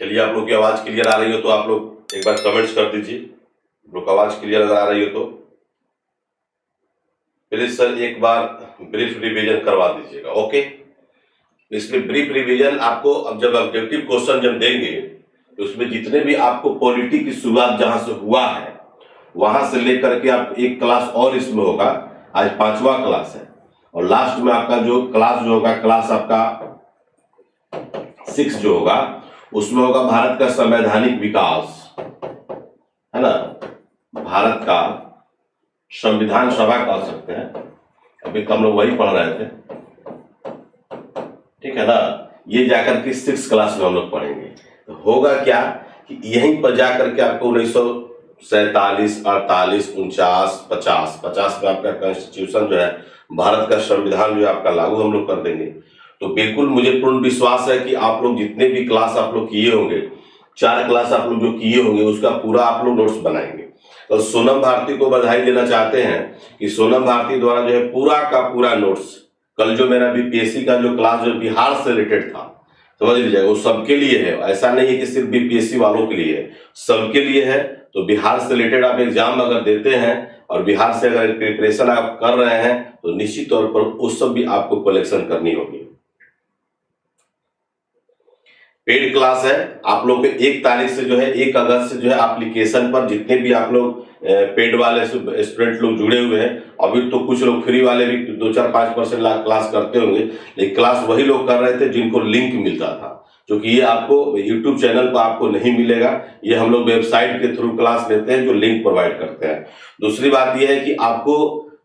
चलिए, आप लोग की आवाज क्लियर आ रही हो तो आप लोग एक बार कमेंट्स कर दीजिए। आप लोग आवाज क्लियर अगर आ रही हो तो प्लीज सर एक बार ब्रीफ रिवीजन करवा दीजिएगा। ओके, इसमें ब्रीफ रिवीजन आपको अब जब ऑब्जेक्टिव क्वेश्चन जब देंगे तो उसमें जितने भी आपको पॉलिटी की शुरुआत जहां से हुआ है वहां से लेकर के आप एक क्लास और इसमें होगा। आज 5वां क्लास है और लास्ट में आपका जो क्लास जो होगा, क्लास आपका 6 जो होगा, उसमें होगा भारत का संवैधानिक विकास, है ना। भारत का संविधान सभा कह सकते हैं, अभी तो हम लोग वही पढ़ रहे थे, ठीक है ना। ये जाकर के 6 क्लास में हम लोग पढ़ेंगे। तो होगा क्या कि यहीं पर जाकर के आपको 1947, 48, 49, 50 में आपका कॉन्स्टिट्यूशन जो है, भारत का संविधान जो है आपका लागू हम लोग कर देंगे। तो बिल्कुल मुझे पूर्ण विश्वास है कि आप लोग जितने भी क्लास आप लोग किए होंगे, 4 क्लास आप लोग जो किए होंगे, उसका पूरा आप लोग नोट्स बनाएंगे। तो सोनम भारती को बधाई देना चाहते हैं कि सोनम भारती द्वारा जो है पूरा का पूरा नोट्स, कल जो मेरा बीपीएससी का जो क्लास जो बिहार से रिलेटेड था, समझ लीजिएगा, वो सबके लिए है। ऐसा नहीं है कि सिर्फ बीपीएससी वालों के लिए है, सबके लिए है। तो बिहार से रिलेटेड आप एग्जाम अगर देते हैं और बिहार से अगर प्रिपरेशन आप कर रहे हैं तो निश्चित तौर पर उस सब भी आपको कलेक्शन करनी होगी। पेड क्लास है आप लोग 1 तारीख से जो है, 1 अगस्त से जो है एप्लीकेशन पर जितने भी आप लोग पेड वाले स्टूडेंट लोग जुड़े हुए हैं, अभी तो कुछ लोग फ्री वाले भी 2-4-5% क्लास करते होंगे, लेकिन क्लास वही लोग कर रहे थे जिनको लिंक मिलता था, क्योंकि ये आपको यूट्यूब चैनल पर आपको नहीं मिलेगा। ये हम लोग वेबसाइट के थ्रू क्लास लेते हैं जो लिंक प्रोवाइड करते हैं। दूसरी बात यह है कि आपको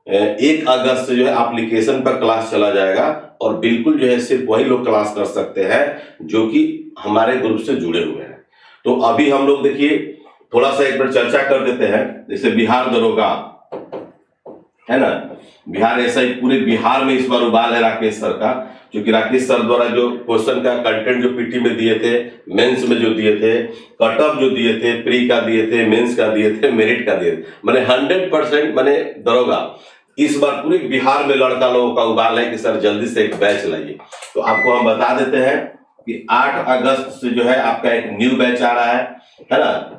1 अगस्त से जो है एप्लीकेशन पर क्लास चला जाएगा और बिल्कुल जो है सिर्फ वही लोग क्लास कर सकते हैं जो कि हमारे ग्रुप से जुड़े हुए हैं। तो अभी हम लोग देखिए थोड़ा सा एक बार चर्चा कर देते हैं। जैसे बिहार दरोगा है ना, बिहार एसआई, पूरे बिहार में इस बार उबाल है राकेश सर का, क्योंकि राकेश सर द्वारा जो क्वेश्चन का कंटेंट जो पीटी में दिए थे, मेंस में जो दिए थे, कट ऑफ जो दिए थे, प्री का दिए थे, मेंस का दिए थे, मेरिट का दिए थे, मैंने 100% मैंने दरोगा इस बार पूरे बिहार में लड़का लोगों का उबाल है कि सर जल्दी से एक बैच लाइए। तो आपको हम बता देते हैं कि 8 अगस्त से जो है आपका एक न्यू बैच आ रहा है ना,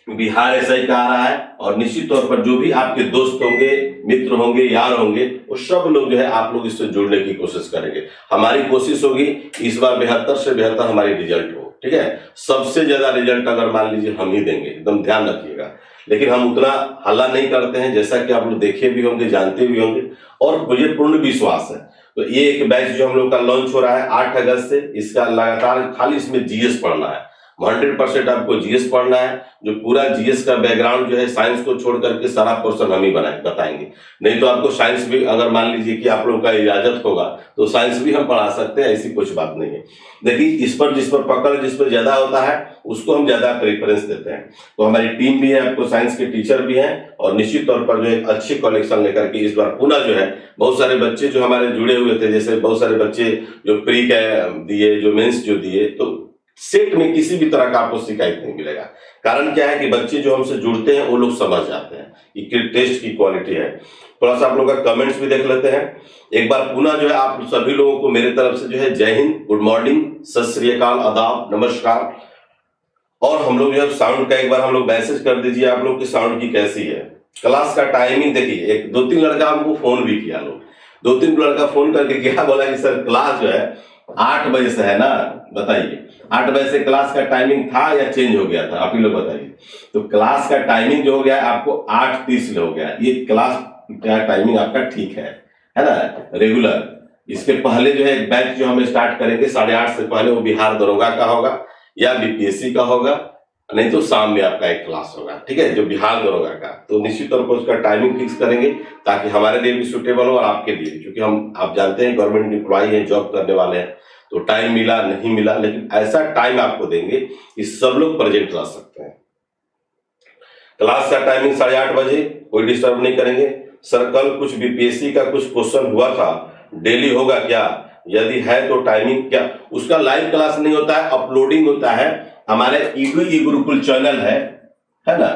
बिहार एसआई का आ रहा है। और निश्चित तौर पर जो भी आपके दोस्त होंगे, मित्र होंगे, यार होंगे, वो सब लोग जो है आप लोग इससे जुड़ने की कोशिश करेंगे। हमारी कोशिश होगी इस बार 72 से 72 हमारी रिजल्ट हो, ठीक है। सबसे ज्यादा रिजल्ट अगर मान लीजिए हम ही देंगे, एकदम ध्यान रखिएगा। लेकिन हम उतना हल्ला नहीं करते हैं, जैसा कि आप लोग देखे भी होंगे, जानते भी होंगे, और मुझे पूर्ण विश्वास है। तो ये एक बैच जो हम लोग का लॉन्च हो रहा है 8 अगस्त से, इसका लगातार खाली इसमें जीएस पढ़ना है, 100% आपको जीएस पढ़ना है। जो पूरा जीएस का बैकग्राउंड जो है, साइंस को छोड़ करके सारा पोर्शन हम ही बताएंगे। नहीं तो आपको साइंस भी अगर मान लीजिए कि आप लोगों का इजाजत होगा तो साइंस भी हम पढ़ा सकते हैं, ऐसी कुछ बात नहीं है। देखिए इस पर जिस पर पकड़ जिस पर ज्यादा होता है उसको हम ज्यादा प्रेफरेंस देते हैं। तो हमारी टीम भी है, आपको साइंस के टीचर भी हैं, और निश्चित तौर पर जो एक अच्छी कलेक्शन लेकर के इस बार पुनः जो है बहुत सारे बच्चे जो हमारे जुड़े हुए थे, जैसे बहुत सारे बच्चे जो प्री का दिए, जो मेंस जो दिए, तो सेट में किसी भी तरह का आपको शिकायत नहीं मिलेगा। कारण क्या है कि बच्चे जो हमसे जुड़ते हैं वो लोग समझ जाते हैं कि टेस्ट की क्वालिटी है। थोड़ा सा आप लोगों का कमेंट्स भी देख लेते हैं एक बार पुनः। जो है आप सभी लोगों को मेरे तरफ से जो है जय हिंद, गुड मॉर्निंग, सत श्री अकाल, आदाब, नमस्कार। और हम लोग जब साउंड का एक बार हम लोग मैसेज कर दीजिए आप लोग की साउंड की कैसी है। क्लास का टाइमिंग देखिए, एक 2-3 लड़का हमको फोन भी किया, लोग 2-3 लड़का फोन करके क्या बोला कि सर क्लास जो है 8 बजे से है ना, बताइए 8 बजे से क्लास का टाइमिंग था या चेंज हो गया था, आप ही लोग बताइए। तो क्लास का टाइमिंग जो हो गया आपको 8:30 हो गया। ये क्लास का टाइमिंग आपका ठीक है ना, रेगुलर। इसके पहले जो है एक बैच जो हम स्टार्ट करेंगे 8:30 से पहले, वो बिहार दरोगा का होगा या बीपीएससी का होगा, नहीं तो शाम में आपका एक क्लास होगा, ठीक है, जो बिहार दरोगा का। तो निश्चित तौर पर उसका टाइमिंग फिक्स करेंगे ताकि हमारे लिए भी सुटेबल हो और आपके लिए, क्योंकि हम आप जानते हैं गवर्नमेंट एम्प्लॉय हैं, जॉब करने वाले हैं, तो टाइम मिला नहीं मिला, लेकिन ऐसा टाइम आपको देंगे कि सब लोग प्रेजेंट रह सकते हैं। क्लास का टाइमिंग 8:30 बजे, कोई डिस्टर्ब नहीं करेंगे। सर कल कुछ बीपीएससी का कुछ क्वेश्चन हुआ था, डेली होगा क्या, यदि है तो टाइमिंग क्या? उसका लाइव क्लास नहीं होता है, अपलोडिंग होता है। हमारे ईडू ई गुरुकुल चैनल है ना,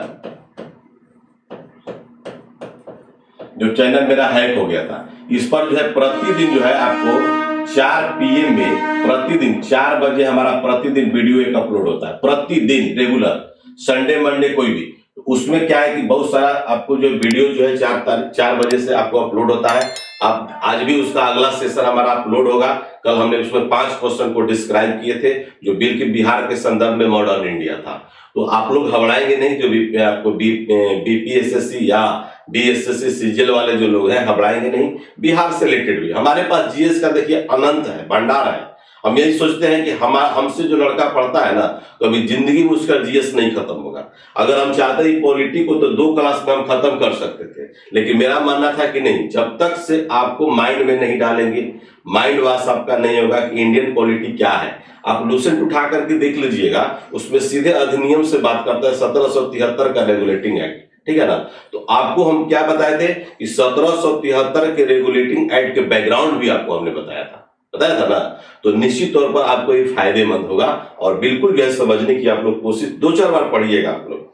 जो चैनल मेरा हैक हो गया था, इस पर जो है प्रतिदिन जो है आपको 4 PM में प्रतिदिन 4 बजे हमारा प्रतिदिन वीडियो एक अपलोड होता है, प्रतिदिन रेगुलर, संडे मंडे कोई भी। उसमें क्या है कि बहुत सारा आपको जो वीडियो जो है 4 बजे से आपको अपलोड होता है। आप आज भी उसका अगला सेशन हमारा अपलोड होगा। कल हमने उसमें 5 क्वेश्चन को डिस्क्राइब किए थे जो बिल्कुल बिहार के संदर्भ में मॉडर्न इंडिया था। तो आप लोग घबराएंगे नहीं, जो आपको बीपीएसएससी या बीएसएससी सीजीएल वाले जो लोग हैं घबराएंगे नहीं। बिहार से रिलेटेड भी हमारे पास जीएस का देखिए अनंत है, भंडार है। हम यही सोचते हैं कि हमसे जो लड़का पढ़ता है ना, कभी जिंदगी में उसका जीएस नहीं खत्म होगा। अगर हम चाहते ही पॉलिटी को तो 2 क्लास में हम खत्म कर सकते थे, लेकिन मेरा मानना था कि नहीं, जब तक से आपको माइंड में नहीं डालेंगे, माइंड वॉश आपका नहीं होगा कि इंडियन पॉलिटी क्या है। आप लूसेंट उठा करके देख लीजिएगा, उसमें सीधे अधिनियम से बात करता है, 1773 का रेगुलेटिंग एक्ट, ठीक है ना। तो आपको हम क्या बताए थे कि 1773 के रेगुलेटिंग एक्ट के बैकग्राउंड भी आपको हमने बताया था ना। तो निश्चित तौर पर आपको ये फायदेमंद होगा और बिल्कुल जो है समझने की आप लोग कोशिश 2-4 बार पढ़िएगा आप लोग।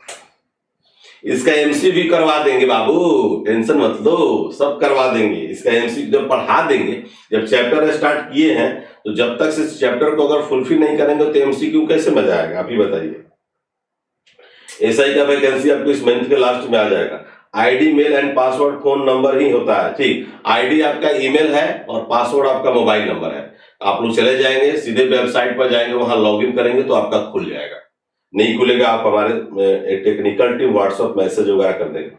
इसका एमसी भी करवा देंगे बाबू, टेंशन मत लो, सब करवा देंगे। इसका एमसी जब पढ़ा देंगे, जब चैप्टर स्टार्ट किए हैं, तो जब तक से चैप्टर को अगर फुलफिल नहीं करेंगे तो एमसीक्यू कैसे मजा आएगा, आप ही बताइए। एसआई का वैकेंसी आपको इस मंथ के लास्ट में आ जाएगा। ID, mail and password phone number ही होता है, ठीक। आईडी आपका ईमेल है और पासवर्ड आपका मोबाइल नंबर है। आप लोग चले जाएंगे, सीधे वेबसाइट पर जाएंगे, वहां लॉगिन करेंगे तो आपका खुल जाएगा। नहीं खुलेगा, आप हमारे टेक्निकल टीम व्हाट्सएप मैसेज वगैरह कर देंगे।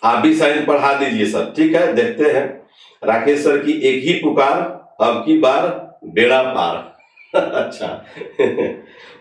आप भी साइंस पढ़ा दीजिए सर, ठीक है। देखते हैं राकेश सर की एक ही पुकार, अब की बार बेड़ा पार। अच्छा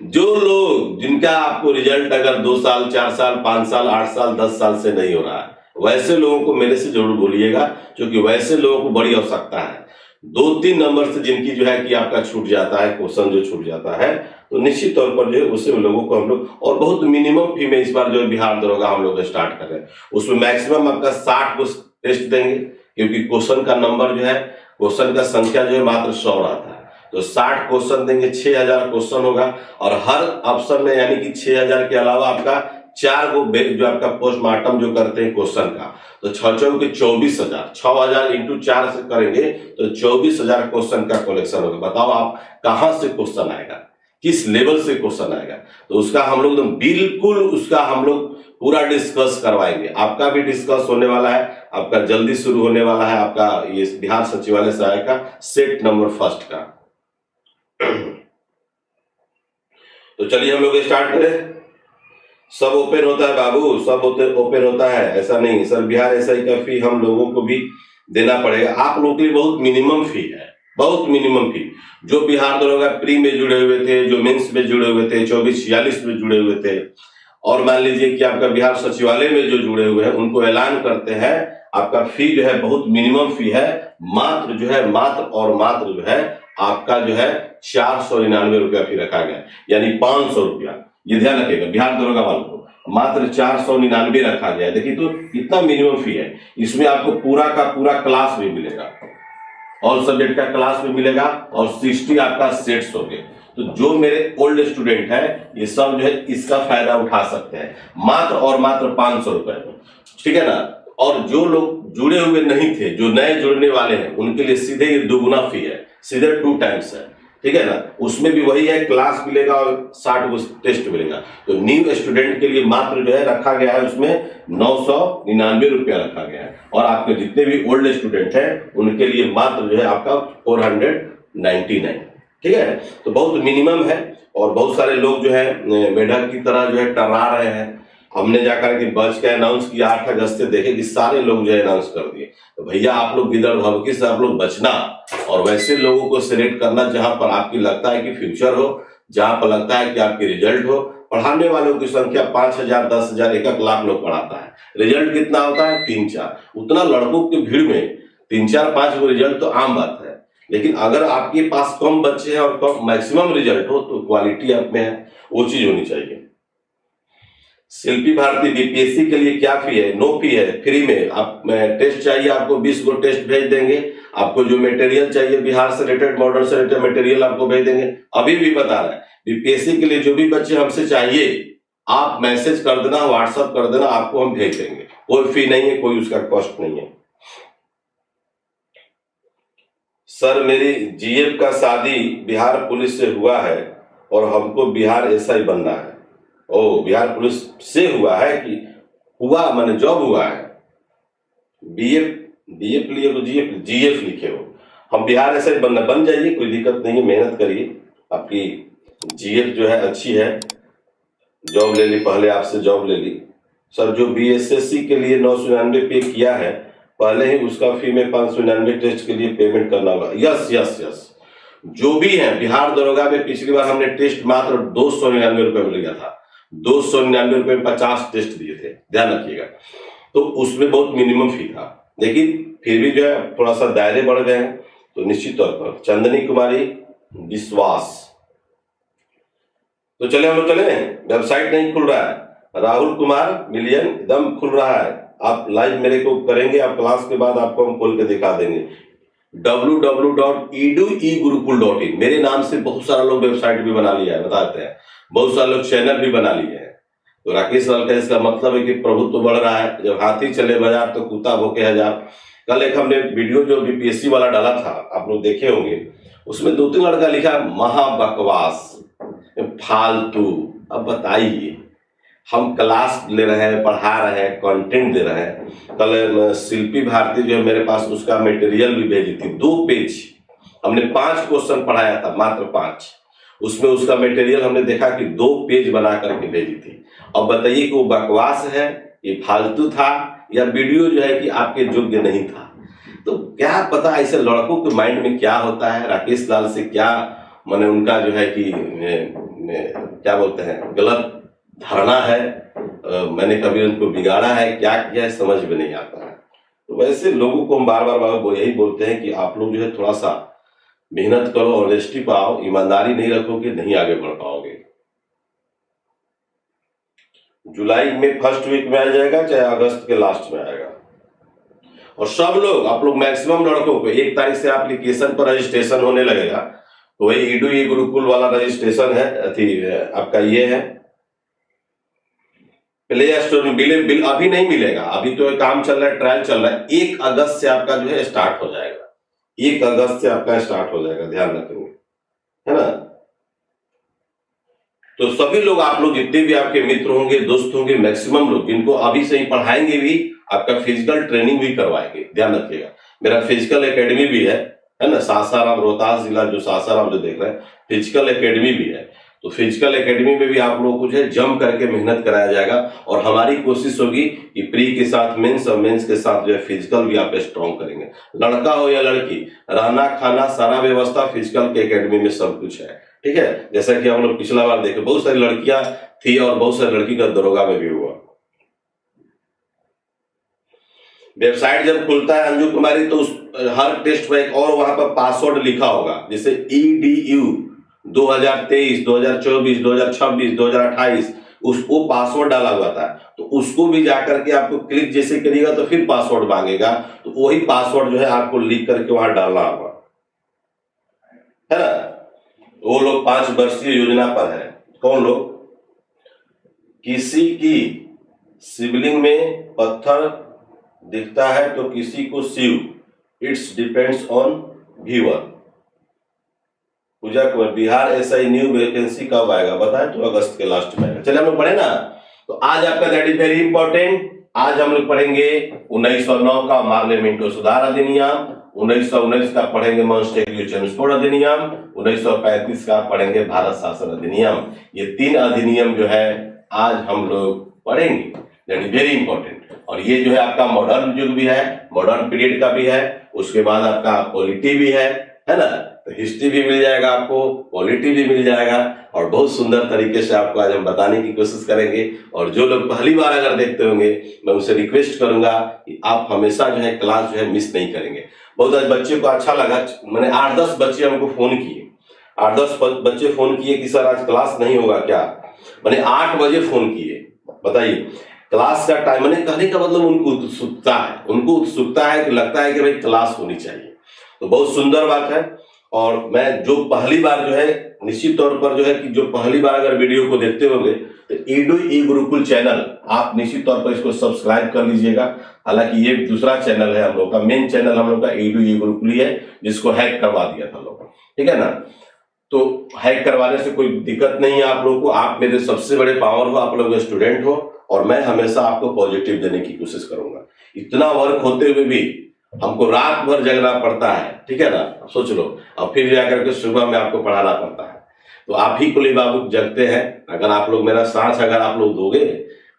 जो लोग जिनका आपको रिजल्ट अगर 2 साल 4 साल 5 साल 8 साल 10 साल से नहीं हो रहा है, वैसे लोगों को मेरे से जरूर बोलिएगा, क्योंकि वैसे लोगों को बड़ी आवश्यकता है। 2-3 नंबर से जिनकी जो है कि आपका छूट जाता है, क्वेश्चन जो छूट जाता है, तो निश्चित तौर पर जो है उससे लोगों को हम लोग, और बहुत मिनिमम फी में इस बार जो है बिहार दरोगा हम लोग स्टार्ट कर रहे हैं। उसमें मैक्सिमम आपका 60 को टेस्ट देंगे, क्योंकि क्वेश्चन का नंबर जो है, क्वेश्चन का संख्या जो है मात्र 100 रहता है। तो 60 क्वेश्चन देंगे, 6000 क्वेश्चन होगा, और हर ऑप्शन में यानी कि 6000 के अलावा आपका 4 गो जो आपका पोस्टमार्टम जो करते हैं क्वेश्चन का, तो 6 के 24,000, 6000 इंटू 4 से करेंगे तो 24,000 क्वेश्चन का कलेक्शन होगा। बताओ आप कहां से क्वेश्चन आएगा, किस लेवल से क्वेश्चन आएगा। तो उसका हम लोग बिल्कुल उसका हम लोग पूरा डिस्कस करवाएंगे। आपका भी डिस्कस होने वाला है, आपका जल्दी शुरू होने वाला है आपका ये बिहार सचिवालय सहायक का सेट नंबर 1 का। तो चलिए हम लोग स्टार्ट करें। सब ओपन होता है बाबू, सब ओपन होता है, ऐसा नहीं सर बिहार एसआई का फी हम लोगों को भी देना पड़ेगा। आप लोगों के लिए बहुत मिनिमम फी है, बहुत मिनिमम फी। जो बिहार दरोगा प्री में जुड़े हुए थे, जो मेंस में जुड़े हुए थे, 24-46 में जुड़े हुए थे, और मान लीजिए कि आपका बिहार सचिवालय में जो जुड़े हुए हैं, उनको ऐलान करते हैं आपका फी जो है बहुत मिनिमम फी है। मात्र जो है मात्र जो है आपका जो है 499 रुपया फी रखा गया, यानी 500 रुपया। ये ध्यान रखिएगा, बिहार दरोगा वालों को मात्र 499 रखा गया है। देखिए तो कितना मिनिमम फी है। इसमें आपको पूरा का पूरा क्लास भी मिलेगा, ऑल सब्जेक्ट का क्लास भी मिलेगा, और 60 आपका सेट्स हो गए। तो जो मेरे ओल्ड स्टूडेंट है, ये सब जो है इसका फायदा उठा सकते हैं मात्र और मात्र 500 रुपए में, ठीक है ना। और जो लोग जुड़े हुए नहीं थे, जो नए जुड़ने वाले हैं, उनके लिए सीधे ये दुगुना फी है, सीधे 2 टाइम्स है, ठीक है ना। उसमें भी वही है, क्लास मिलेगा और 60 को टेस्ट मिलेगा। तो न्यू स्टूडेंट के लिए मात्र जो है रखा गया है उसमें 999 रुपया रखा गया है, और आपके जितने भी ओल्ड स्टूडेंट हैं उनके लिए मात्र जो है आपका 499, ठीक है। तो बहुत मिनिमम है, और बहुत सारे लोग जो है मेढक की तरह जो है टर्रा रहे हैं। हमने जाकर के बच के अनाउंस किया 8 अगस्त से, देखे कि सारे लोग जो है अनाउंस कर दिए। तो भैया आप लोग गिदड़ भभकी से आप लोग बचना, और वैसे लोगों को सिलेक्ट करना जहां पर आपकी लगता है कि फ्यूचर हो, जहां पर लगता है कि आपकी रिजल्ट हो। पढ़ाने वालों की संख्या 5000, 10,000, 1 लाख लोग पढ़ाता है, रिजल्ट कितना होता है 3-4। उतना लड़कों की भीड़ में 3-4-5 रिजल्ट तो आम बात है, लेकिन अगर आपके पास कम बच्चे हैं और कम मैक्सिमम रिजल्ट हो तो क्वालिटी आप में है, वो चीज होनी चाहिए। शिल्पी भारती बीपीएससी के लिए क्या फी है? नो फी है, फ्री में। आप टेस्ट चाहिए आपको 20 गो टेस्ट भेज देंगे। आपको जो मटेरियल चाहिए बिहार से रिलेटेड, मॉडल से रिलेटेड मटेरियल आपको भेज देंगे। अभी भी बता रहे हैं, बीपीएससी के लिए जो भी बच्चे हमसे चाहिए आप मैसेज कर देना, व्हाट्सएप कर देना, आपको हम भेज देंगे। कोई फी नहीं है, कोई उसका कॉस्ट नहीं है। सर मेरी जीएफ का शादी बिहार पुलिस से हुआ है और हमको बिहार एसआई बनना है। ओ, बिहार पुलिस से हुआ है कि हुआ माने जॉब हुआ है? बीएफ बीएफ लिए तो जीएफ लिखे हो। हम बिहार एसआई बन जाइए, कोई दिक्कत नहीं है, मेहनत करिए। आपकी जीएफ जो है अच्छी है, जॉब ले ली, पहले आपसे जॉब ले ली। सर जो बीएसएससी के लिए 999 पे किया है, पहले ही उसका फी में 599 टेस्ट के लिए पेमेंट करना होगा। यस यस यस, जो भी है बिहार दरोगा में पिछली बार हमने टेस्ट मात्र 299 रुपए में लिया था। 299 रुपए में 50 टेस्ट दिए थे, ध्यान रखिएगा। तो उसमें बहुत मिनिमम फी था, लेकिन फिर भी जो है थोड़ा सा दायरे बढ़ गए हैं। तो निश्चित तौर पर चंदनी कुमारी विश्वास, तो चले हम लोग चले। वेबसाइट नहीं खुल रहा है। राहुल कुमार मिलियन एकदम खुल रहा है। आप लाइव मेरे को करेंगे, आप क्लास के बाद आपको हम खोल के दिखा देंगे। www.eduegurukul.in, मेरे नाम से बहुत सारा लोग वेबसाइट भी बना लिया है, बताते हैं। बहुत सारे लोग चैनल भी बना लिए हैं। तो राकेश लाल का इसका मतलब है कि प्रभुत्व तो बढ़ रहा है। जब हाथी चले बाजार तो कुत्ता भोके हजार। कल एक हमने वीडियो जो बीपीएससी वाला डाला था, आप लोग देखे होंगे, उसमें 2-3 लड़का लिखा महाबकवास, फालतू। अब बताइए, हम क्लास ले रहे हैं, पढ़ा रहे हैं, कंटेंट दे रहे हैं। कल शिल्पी भारती जो है मेरे पास, उसका मटेरियल भी भेजी थी, 2 पेज। हमने 5 क्वेश्चन पढ़ाया था, मात्र 5। उसमें उसका मटेरियल हमने देखा कि 2 पेज बना करके भेजी थी। अब बताइए कि वो बकवास है, ये फालतू था, या वीडियो जो है कि आपके योग्य नहीं था। तो क्या पता ऐसे लड़कों के माइंड में क्या होता है, राकेश लाल से क्या माने उनका जो है कि क्या बोलते हैं, गलत धारणा है। मैंने कभी उनको बिगाड़ा है, क्या किया है, समझ में नहीं आता है। तो वैसे लोगों को हम बार बार यही बोलते हैं कि आप लोग जो है थोड़ा सा मेहनत करो, ऑनेस्टी पाओ। ईमानदारी नहीं रखोगे, नहीं आगे बढ़ पाओगे। जुलाई में फर्स्ट वीक में आ जाएगा, चाहे अगस्त के लास्ट में आएगा। और सब लोग, आप लोग मैक्सिमम लड़कों को 1 तारीख से एप्लीकेशन पर रजिस्ट्रेशन होने लगेगा। तो वही ईडू गुरुकुल वाला रजिस्ट्रेशन है, आपका ये है प्ले स्टोर में। बिल अभी नहीं मिलेगा, अभी तो काम चल रहा है, ट्रायल चल रहा है। 1 अगस्त से आपका जो है स्टार्ट हो जाएगा। 1 अगस्त से आपका स्टार्ट हो जाएगा, ध्यान रखेंगे, है ना। तो सभी लोग, आप लोग जितने भी आपके मित्र होंगे, दोस्त होंगे, मैक्सिमम लोग जिनको अभी से ही पढ़ाएंगे भी, आपका फिजिकल ट्रेनिंग भी करवाएंगे, ध्यान रखिएगा। मेरा फिजिकल एकेडमी भी है ना, सासाराम, रोहतास जिला जो सासाराम जो देख रहे हैं, फिजिकल एकेडमी भी है। तो फिजिकल एकेडमी में भी आप लोगों को जो है जम करके मेहनत कराया जाएगा। और हमारी कोशिश होगी कि प्री के साथ मेंस और मेंस के साथ जो है फिजिकल भी आप स्ट्रॉन्ग करेंगे। लड़का हो या लड़की, रहना खाना सारा व्यवस्था फिजिकल के एकेडमी में सब कुछ है, ठीक है। जैसा कि हम लोग पिछला बार देखे, बहुत सारी लड़कियां थी और बहुत सारी लड़की का दरोगा में भी हुआ। वेबसाइट जब खुलता है अंजू कुमारी, तो हर टेस्ट में एक और वहां पर पासवर्ड लिखा होगा, जैसे EDU 2023, 2024, 2026, 2028, उसको पासवर्ड डाला हुआ था। तो उसको भी जाकर के आपको क्लिक जैसे करिएगा तो फिर पासवर्ड मांगेगा। तो वही पासवर्ड जो है आपको लिख करके वहां डालना होगा, है ना। वो लोग 5 वर्षीय योजना पर है। कौन लोग? किसी की शिवलिंग में पत्थर दिखता है तो किसी को Shiv, it's depends on viewer. Pooja Kumar, Bihar SI new vacancy कब आएगा बताएं? तो अगस्त के लास्ट में आएगा। चलिए हम लोग पढ़े ना। तो आज आपका दैट इज वेरी इंपॉर्टेंट। आज हम लोग पढ़ेंगे 1909 का मार्ले मिंटो सुधार अधिनियम, 1919 का पढ़ेंगे मॉन्टेग्यू चेम्सफोर्ड अधिनियम, 1935 का पढ़ेंगे भारत शासन अधिनियम। ये 3 अधिनियम जो है आज हम लोग पढ़ेंगे, दैट इज वेरी इंपॉर्टेंट। और ये जो है आपका मॉडर्न युग भी है, मॉडर्न पीरियड का भी है, उसके बाद आपका पॉलिटी भी है ना। तो हिस्ट्री भी मिल जाएगा आपको, पॉलिटी भी मिल जाएगा, और बहुत सुंदर तरीके से आपको आज हम बताने की कोशिश करेंगे। और जो लोग पहली बार अगर देखते होंगे, मैं उनसे रिक्वेस्ट करूंगा कि आप हमेशा जो है क्लास जो है मिस नहीं करेंगे। बहुत आज बच्चे को अच्छा लगा, मैंने 8-10 बच्चे हमको फोन किए, 8-10 बच्चे फोन किए कि सर आज क्लास नहीं होगा क्या। मैंने 8 बजे फोन किए, बताइए क्लास का टाइम। मैंने कहने का मतलब उनको उत्सुकता है, कि लगता है कि भाई क्लास होनी चाहिए। तो बहुत सुंदर बात है। और मैं जो पहली बार जो है निश्चित तौर पर जो है कि जो पहली बार अगर वीडियो को देखते होंगे तो ईडू ई गुरुकुल चैनल आप निश्चित तौर पर इसको सब्सक्राइब कर लीजिएगा। हालांकि ये दूसरा चैनल है हम लोग का, मेन चैनल हम लोग का ईडू ई गुरुकुल ही है, जिसको हैक करवा दिया था लोग, ठीक है ना। तो हैक करवाने से कोई दिक्कत नहीं है आप लोगों को, आप मेरे सबसे बड़े पावर हो, आप लोग स्टूडेंट हो और मैं हमेशा आपको पॉजिटिव देने की कोशिश करूंगा। इतना वर्क होते हुए भी हमको रात भर जगना पड़ता है, ठीक है ना, सोच लो, और फिर जाकर के सुबह में आपको पढ़ाना पड़ता है। तो आप ही कुली बाबू जगते हैं, अगर आप लोग मेरा साथ अगर आप लोग दोगे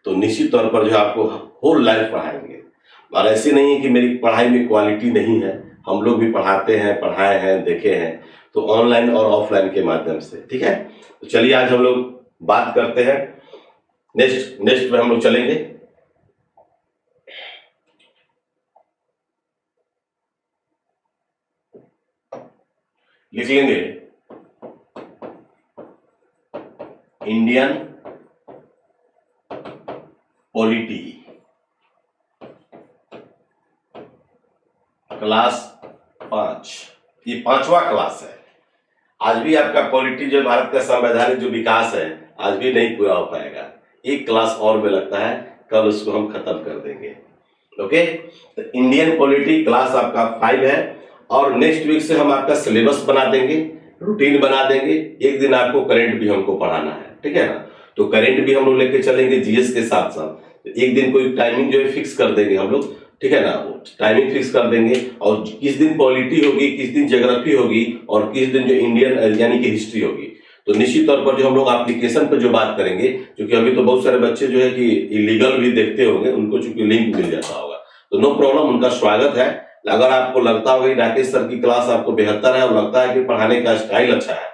तो निश्चित तौर पर जो आपको होल लाइफ पढ़ाएंगे। और ऐसी नहीं है कि मेरी पढ़ाई में क्वालिटी नहीं है, हम लोग भी पढ़ाते हैं, पढ़ाए हैं, देखे हैं, तो ऑनलाइन और ऑफलाइन के माध्यम से, ठीक है। तो चलिए आज हम लोग बात करते हैं, नेक्स्ट में हम लोग चलेंगे। लिख लेंगे इंडियन पॉलिटी क्लास 5, ये 5वां क्लास है। आज भी आपका पॉलिटी जो भारत का संवैधानिक जो विकास है आज भी नहीं पूरा हो पाएगा, एक क्लास और में लगता है, कल उसको हम खत्म कर देंगे। ओके, तो इंडियन पॉलिटी क्लास आपका 5 है और नेक्स्ट वीक से हम आपका सिलेबस बना देंगे, रूटीन बना देंगे। एक दिन आपको करंट भी हमको पढ़ाना है, ठीक है ना, तो करंट भी हम लोग लेके चलेंगे जीएस के साथ साथ। तो एक दिन कोई टाइमिंग जो है फिक्स कर देंगे हम लोग, ठीक है ना, टाइमिंग फिक्स कर देंगे और किस दिन पॉलिटी होगी, किस दिन ज्योग्राफी होगी और किस दिन जो इंडियन यानी कि हिस्ट्री होगी। तो निश्चित तौर पर जो हम लोग एप्लीकेशन पर जो बात करेंगे, क्योंकि अभी तो बहुत सारे बच्चे जो है कि इलीगल भी देखते होंगे, उनको चूंकि लिंक मिल जाता होगा, तो नो प्रॉब्लम, उनका स्वागत है। अगर आपको लगता होगा राकेश सर की क्लास आपको बेहतर है और लगता है कि पढ़ाने का स्टाइल अच्छा है,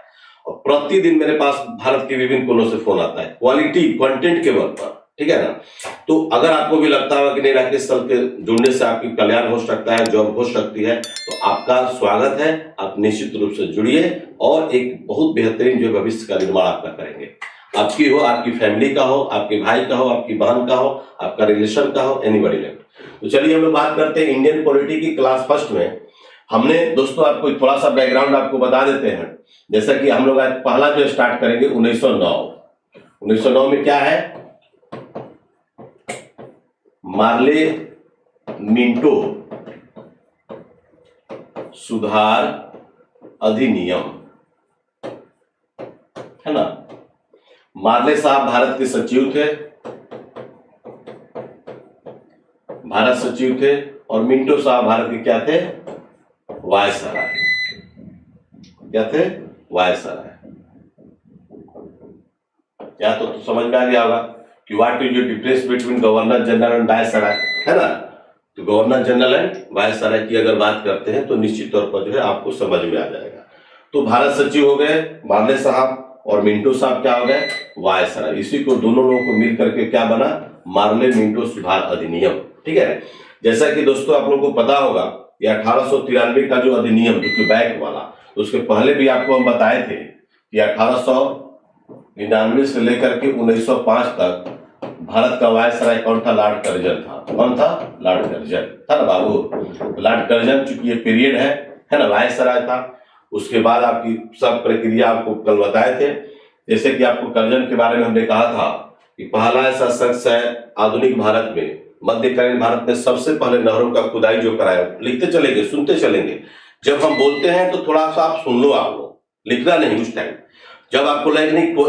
और प्रतिदिन मेरे पास भारत के विभिन्न कोनों से फोन आता है क्वालिटी कंटेंट के बल पर, ठीक है ना, तो अगर आपको भी लगता होगा कि नहीं राकेश सर के जुड़ने से आपकी कल्याण हो सकता है, जॉब हो सकती है, तो आपका स्वागत है। आप निश्चित रूप से जुड़िए और एक बहुत बेहतरीन जो भविष्य का निर्माण आपका करेंगे, आपकी हो, आपकी फैमिली का हो, आपके भाई का हो, आपकी बहन का हो, आपका रिलेशन का हो, एनीबॉडी लेफ्ट। तो चलिए हम लोग बात करते हैं इंडियन पॉलिटी की क्लास 1 में। हमने दोस्तों आपको थोड़ा सा बैकग्राउंड आपको बता देते हैं, जैसा कि हम लोग आज पहला जो स्टार्ट करेंगे 1909 में क्या है, मार्ले मिंटो सुधार अधिनियम, है ना। मार्ले साहब भारत के सचिव थे, भारत सचिव थे, और मिंटो साहब भारत के क्या थे, वायसराय, क्या थे, वायसराय। या तो समझ में आ गया होगा कि what is the difference between governor general and viceroy, है ना। तो गवर्नर जनरल एंड वायसराय की अगर बात करते हैं तो निश्चित तौर पर जो है आपको समझ में आ जाएगा। तो भारत सचिव हो गए मार्ले साहब और मिंटो साहब क्या हो गए, वायसराय। इसी को दोनों लोगों को मिल करके क्या बना, मार्ले मिंटो सुधार अधिनियम, ठीक है। जैसा कि दोस्तों आप लोगों को पता होगा ये 1893 का जो अधिनियम जो कि बैक वाला, तो उसके पहले भी आपको हम बताए थे कि 1899 से लेकर के 1905 तक भारत का वायसराय कौन था, लॉर्ड कर्जन था। कौन था, लॉर्ड कर्जन था ना बाबू। लॉर्ड कर्जन चूंकि ये पीरियड है ना, वायसराय था। उसके बाद आपकी सब प्रक्रिया आपको कल बताए थे, जैसे कि आपको कर्जन के बारे में हमने कहा था कि पहला ऐसा शख्स है आधुनिक भारत में, मध्यकालीन भारत में सबसे पहले नहरों का खुदाई जो कराया। लिखते चलेंगे, सुनते चलेंगे, जब हम बोलते हैं तो थोड़ा सा आप सुन लो, आप लोग लिखना नहीं उस टाइम, जब आपको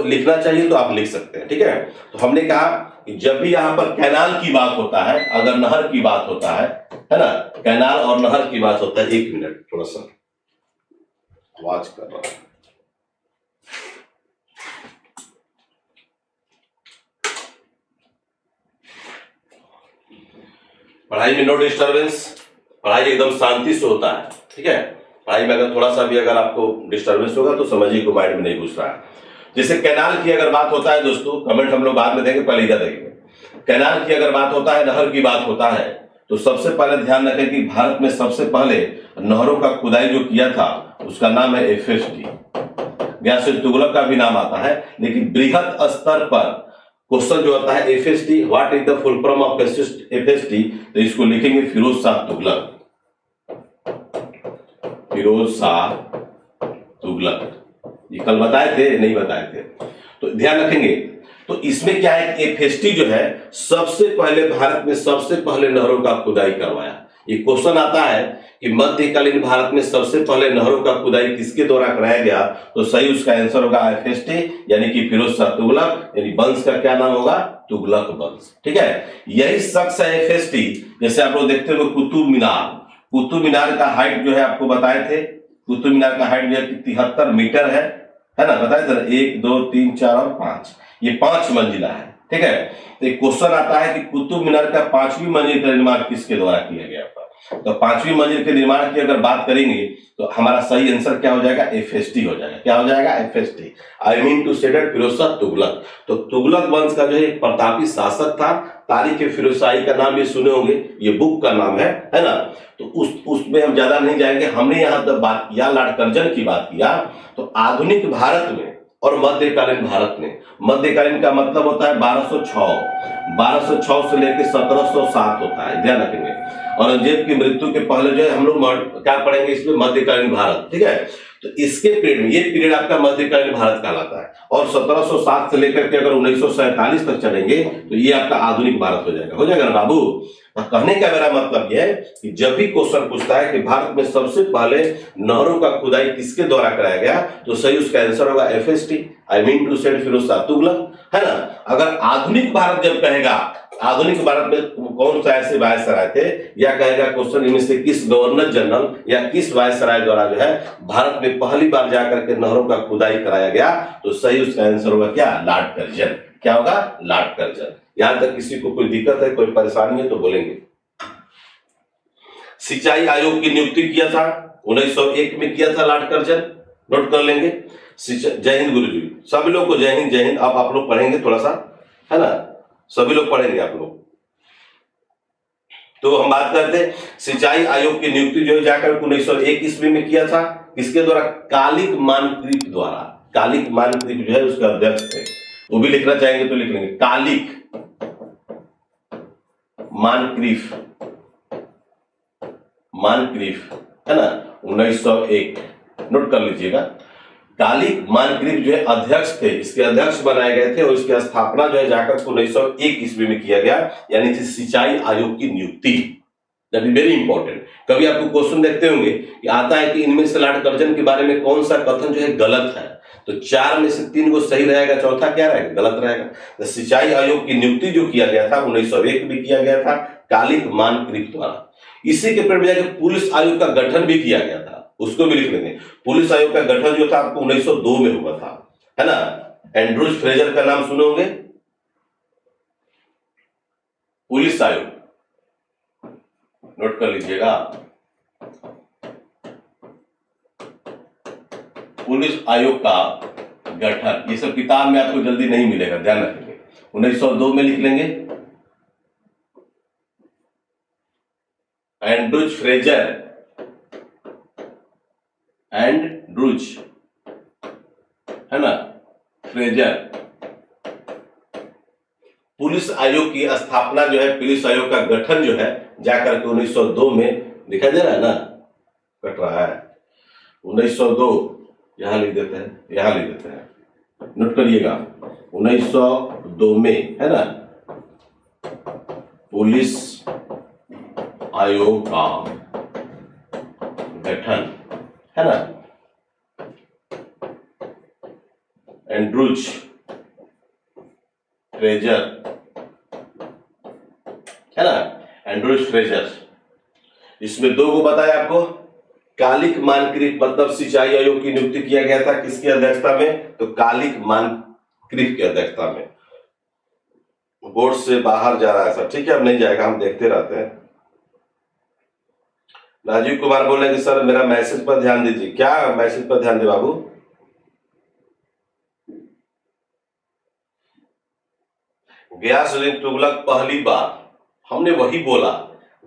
लिखना चाहिए तो आप लिख सकते हैं, ठीक है। तो हमने कहा कि जब भी यहाँ पर कैनाल की बात होता है, अगर नहर की बात होता है ना, कैनाल और नहर की बात होता है, 1 मिनट थोड़ा सा आवाज कर रहा हूं। पढ़ाई में नो डिस्टरबेंस, पढ़ाई एकदम शांति से होता है, ठीक है। पढ़ाई में अगर थोड़ा सा भी अगर आपको डिस्टरबेंस होगा तो समझिए को माइंड में नहीं घुस रहा है। जैसे कैनाल की अगर बात होता है दोस्तों, कमेंट हम लोग बाद में देंगे, पहले इधर देखेंगे। कैनाल की अगर बात होता है, नहर की बात होता है, तो सबसे पहले ध्यान रखें कि भारत में सबसे पहले नहरों का खुदाई जो किया था उसका नाम है एफएसटी। व्यास तुगलक का भी नाम आता है, लेकिन बृहद स्तर पर क्वेश्चन जो आता है FST, what is the full form of FST, तो इसको लिखेंगे फिरोज शाह तुगलक। फिरोज शाह तुगलक। ये कल बताए थे, नहीं बताए थे, तो ध्यान रखेंगे। तो इसमें क्या है, एफएसटी जो है सबसे पहले भारत में सबसे पहले नहरों का खुदाई करवाया। ये क्वेश्चन आता है कि मध्यकालीन भारत में सबसे पहले नहरों का खुदाई किसके द्वारा कराया गया, तो सही उसका आंसर होगा एफएसटी, यानी कि फिरोज शाह तुगलक, यानी वंश का क्या नाम होगा, तुगलक वंश। ठीक है, यही शख्स है एफएसटी। जैसे आप लोग देखते हो कुतुब मीनार, कुतुब मीनार का हाइट जो है आपको बताए थे, कुतुब मीनार का हाइट जो है 73 मीटर है ना, बताए थे ना, 1 2 3 4 और 5, ये 5 मंजिला है। ठीक है, तो एक क्वेश्चन आता है कि कुतुब मीनार का 5वीं मंजिल का निर्माण किसके द्वारा किया गया था, तो 5वीं मंजिल के निर्माण की अगर बात करेंगे तो हमारा सही आंसर क्या हो जाएगा, एफएसटी हो जाएगा। क्या हो जाएगा, FST, I mean to say that Firoz Shah Tughlaq. तो तुगलक वंश का जो है एक प्रतापी शासक था। तारीख फिरोज शाही का नाम ये सुने होंगे, ये बुक का नाम है ना। तो उसमें हम ज्यादा नहीं जाएंगे। हमने यहाँ तक बात किया, लॉर्ड कर्जन की बात किया, तो आधुनिक भारत में और मध्यकालीन भारत में, मध्यकालीन का मतलब होता है 1206 से लेकर 1707 होता है, ध्यान रखेंगे। औरंगजेब की मृत्यु के पहले जो है हम लोग क्या पढ़ेंगे इसमें, मध्यकालीन भारत। ठीक है, तो इसके पीरियड में, ये पीरियड आपका मध्यकालीन भारत कहलाता है। और 1707 से लेकर के अगर 1947 तक चलेंगे तो ये आपका आधुनिक भारत हो जाएगा ना बाबू। कहने का मेरा मतलब यह है कि जब भी क्वेश्चन पूछता है कि भारत में सबसे पहले नहरों का खुदाई किसके द्वारा कराया गया, तो सही उसका आंसर होगा एफएसटी, आई मीन टू से फिरोज शाह तुगलक, है ना। अगर आधुनिक भारत जब कहेगा, आधुनिक भारत में कौन सा ऐसे वायसराय थे, या कहेगा क्वेश्चन इनमें से किस गवर्नर जनरल या किस वायसराय द्वारा जो है भारत में पहली बार जाकर के नहरों का खुदाई कराया गया, तो सही उसका आंसर होगा क्या, लॉर्ड कर्जन। क्या होगा, लॉर्ड कर्जन। यहां तक किसी को कोई दिक्कत है, कोई परेशानी है तो बोलेंगे। सिंचाई आयोग की नियुक्ति किया था 1901 में, किया था लॉर्ड कर्जन, नोट कर लेंगे। जय हिंद गुरुजी, सभी लोग को जय हिंद, जय हिंद। अब आप लोग पढ़ेंगे थोड़ा सा, है ना, सभी लोग पढ़ेंगे आप लोग। तो हम बात करते हैं सिंचाई आयोग की नियुक्ति जो है जाकर 1901 ईस्वी में किया था, किसके द्वारा, कालिक मानक्रीप द्वारा। कालिक मानक्रीप जो है उसके अध्यक्ष थे, वो भी लिखना चाहेंगे तो लिख लेंगे, कालिक मानक्रीप, है ना, 1901, नोट कर लीजिएगा। कालिक मानक्रीप जो है अध्यक्ष थे, इसके अध्यक्ष बनाए गए थे, और इसकी स्थापना जो है जाकर 1901 ईस्वी में किया गया, यानी कि सिंचाई आयोग की नियुक्ति। That is very important. कभी आपको क्वेश्चन देखते होंगे कि आता है कि इनमें से लॉर्ड कर्जन के बारे में कौन सा कथन जो है गलत है, तो 4 में से 3 को सही रहेगा, चौथा क्या रहेगा, गलत रहेगा। तो सिंचाई आयोग की नियुक्ति जो किया गया था 1901 में किया गया था कालिक मानक्रीप द्वारा। इसी के परिणाम में पुलिस आयोग का गठन भी किया गया था, उसको भी लिख लेंगे। पुलिस आयोग का गठन जो था आपको 1902 में हुआ था, है ना। एंड्रूज फ्रेजर का नाम सुने होंगे, पुलिस आयोग, नोट कर लीजिएगा, पुलिस आयोग का गठन। ये सब किताब में आपको जल्दी नहीं मिलेगा, ध्यान रखेंगे। 1902 में लिख लेंगे, एंड्रूज फ्रेजर, एंड्रूज, है ना, फ्रेजर। पुलिस आयोग की स्थापना जो है, पुलिस आयोग का गठन जो है जाकर के 1902 में, दिखाई दे रहा है ना, कट रहा है, 1902 यहां लिख देते हैं, यहां लिख देते हैं, नोट करिएगा, 1902 में, है ना, पुलिस आयोग का गठन, है ना, एंड्रूज फ्रेजर, है ना, एंड्रूज फ्रेजर। इसमें 2 को बताया आपको। कालिक मानक्रीप मतलब सिंचाई आयोग की नियुक्ति किया गया था किसकी अध्यक्षता में, तो कालिक मानक्रीप की अध्यक्षता में। बोर्ड से बाहर जा रहा है सर, ठीक है, अब नहीं जाएगा, हम देखते रहते हैं। राजीव कुमार बोल रहे हैं कि सर मेरा मैसेज पर ध्यान दीजिए। क्या मैसेज पर ध्यान दे बाबू, गयासुद्दीन तुगलक पहली बार, हमने वही बोला,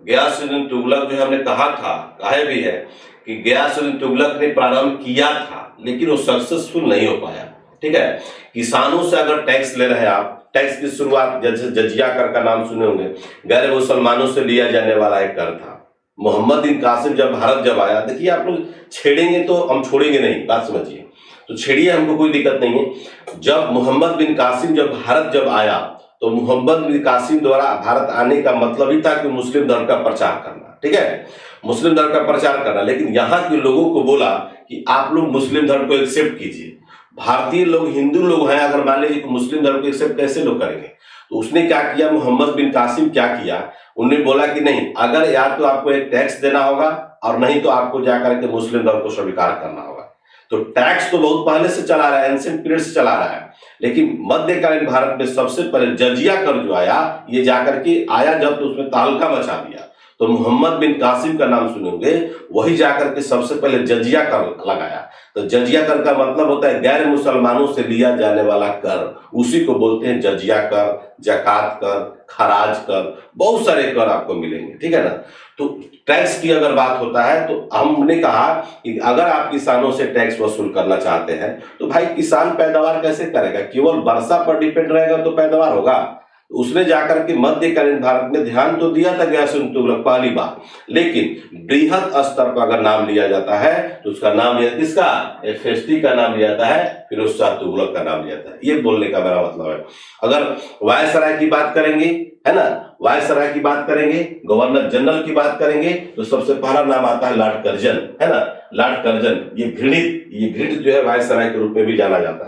गयासुद्दीन तुगलक जो है हमने कहा था, कहे भी है कि गयासुद्दीन तुगलक ने प्रारंभ किया था लेकिन वो सक्सेसफुल नहीं हो पाया। ठीक है, किसानों से अगर टैक्स ले रहे हैं आप, टैक्स की शुरुआत जैसे जजिया कर का नाम सुने होंगे, गैर मुसलमानों से लिया जाने वाला एक कर था, मोहम्मद बिन कासिम जब भारत जब आया, देखिए आप लोग छेड़ेंगे तो हम छोड़ेंगे नहीं, बात समझिए, तो छेड़िए, हमको कोई दिक्कत नहीं है। जब मोहम्मद बिन कासिम जब भारत जब आया, तो मोहम्मद बिन कासिम द्वारा भारत आने का मतलब ही था कि मुस्लिम धर्म का प्रचार करना, ठीक है, मुस्लिम धर्म का प्रचार करना। लेकिन यहाँ के लोगों को बोला कि आप लोग मुस्लिम धर्म को एक्सेप्ट कीजिए, भारतीय लोग हिंदू लोग हैं, अगर मान लीजिए मुस्लिम धर्म को एक्सेप्ट कैसे लोग करेंगे? तो उसने क्या किया, मोहम्मद बिन कासिम क्या किया, उन्होंने बोला कि नहीं, अगर या तो आपको एक टैक्स देना होगा और नहीं तो आपको जाकर के मुस्लिम धर्म को स्वीकार करना होगा। तो टैक्स तो बहुत पहले से चला रहा है, एंशिएंट पीरियड से चला रहा है, लेकिन मध्यकालीन भारत में सबसे पहले जजिया कर जो आया, ये जाकर के आया जब, तो उसमें तहलका मचा दिया। तो मोहम्मद बिन कासिम का नाम सुनोगे, वही जाकर के सबसे पहले जजिया कर लगाया। तो जजिया कर का मतलब होता है गैर मुसलमानों से लिया जाने वाला कर, उसी को बोलते हैं जजिया कर, जकात कर, खराज कर, बहुत सारे कर आपको मिलेंगे, ठीक है ना। तो टैक्स की अगर बात होता है तो हमने कहा कि अगर आप किसानों से टैक्स वसूल करना चाहते हैं तो भाई किसान पैदावार कैसे करेगा? केवल वर्षा पर डिपेंड रहेगा तो पैदावार होगा? उसने जाकर के मध्यकालीन भारत में ध्यान तो दिया था ग्यासुन तुगलक पहली बार, लेकिन बृहद स्तर पर अगर नाम लिया जाता है तो उसका नाम लिया किसका? एफएसटी का नाम लिया जाता है, फिरोज शाह तुगलक का नाम लिया जाता है। ये बोलने का मेरा मतलब है। अगर वायसराय की बात करेंगे, है ना, वायसराय की बात करेंगे, गवर्नर जनरल की बात करेंगे, तो सबसे पहला नाम आता है लॉर्ड कर्जन, है ना, लॉर्ड कर्जन। ये घृणित जो है वायसराय के रूप में भी जाना जाता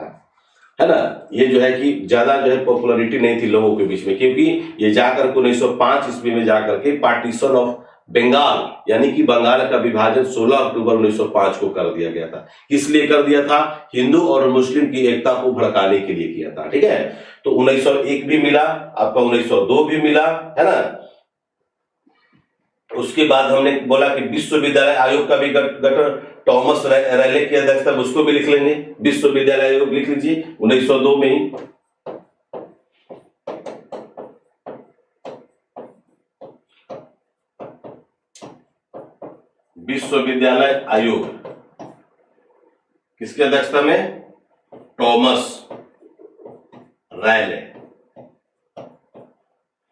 है ना। ये जो है कि ज्यादा जो है पॉपुलरिटी नहीं थी लोगों के बीच में, क्योंकि ये जाकर के 1905 ईस्वी में जाकर के पार्टीशन ऑफ बंगाल यानी कि बंगाल का विभाजन 16 अक्टूबर 1905 को कर दिया गया था। किस लिए कर दिया था? हिंदू और मुस्लिम की एकता को भड़काने के लिए किया था, ठीक है। तो 1901 भी मिला आपका, 1902 भी मिला, है ना। उसके बाद हमने बोला कि विश्वविद्यालय आयोग का भी गठन टॉमस रैले की अध्यक्षता में, उसको भी लिख लेंगे, विश्वविद्यालय आयोग लिख लीजिए 1902 में ही। विश्वविद्यालय आयोग किसकी अध्यक्षता में? Thomas Raleigh.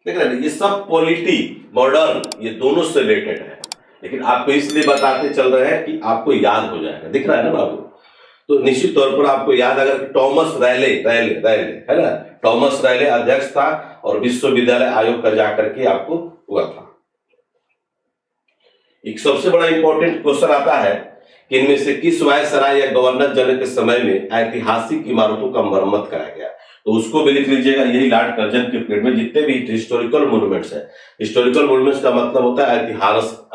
देख रहे हैं, ये सब पॉलिटी मॉडर्न, ये दोनों से रिलेटेड है, लेकिन आपको इसलिए बताते चल रहे हैं कि आपको याद हो जाएगा। दिख रहा है ना बाबू? तो निश्चित तौर पर आपको याद, अगर टॉमस रैले है ना, टॉमस रैले अध्यक्ष था और विश्वविद्यालय आयोग का जाकर के आपको हुआ था। एक सबसे बड़ा इंपॉर्टेंट क्वेश्चन आता है कि इनमें से किस वायसराय या गवर्नर जनरल के समय में ऐतिहासिक इमारतों का मरम्मत कराया गया? तो उसको भी लिख लीजिएगा। यही लॉर्ड कर्जन के पीरियड में जितने भी हिस्टोरिकल मॉन्यूमेंट्स है, हिस्टोरिकल मॉन्यूमेंट्स का मतलब होता है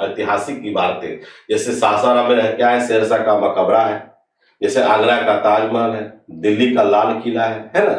ऐतिहासिक इमारतें। जैसे सासाराम में क्या है? शेरशाह का मकबरा है, जैसे आगरा का ताजमहल है, दिल्ली का लाल किला है ना।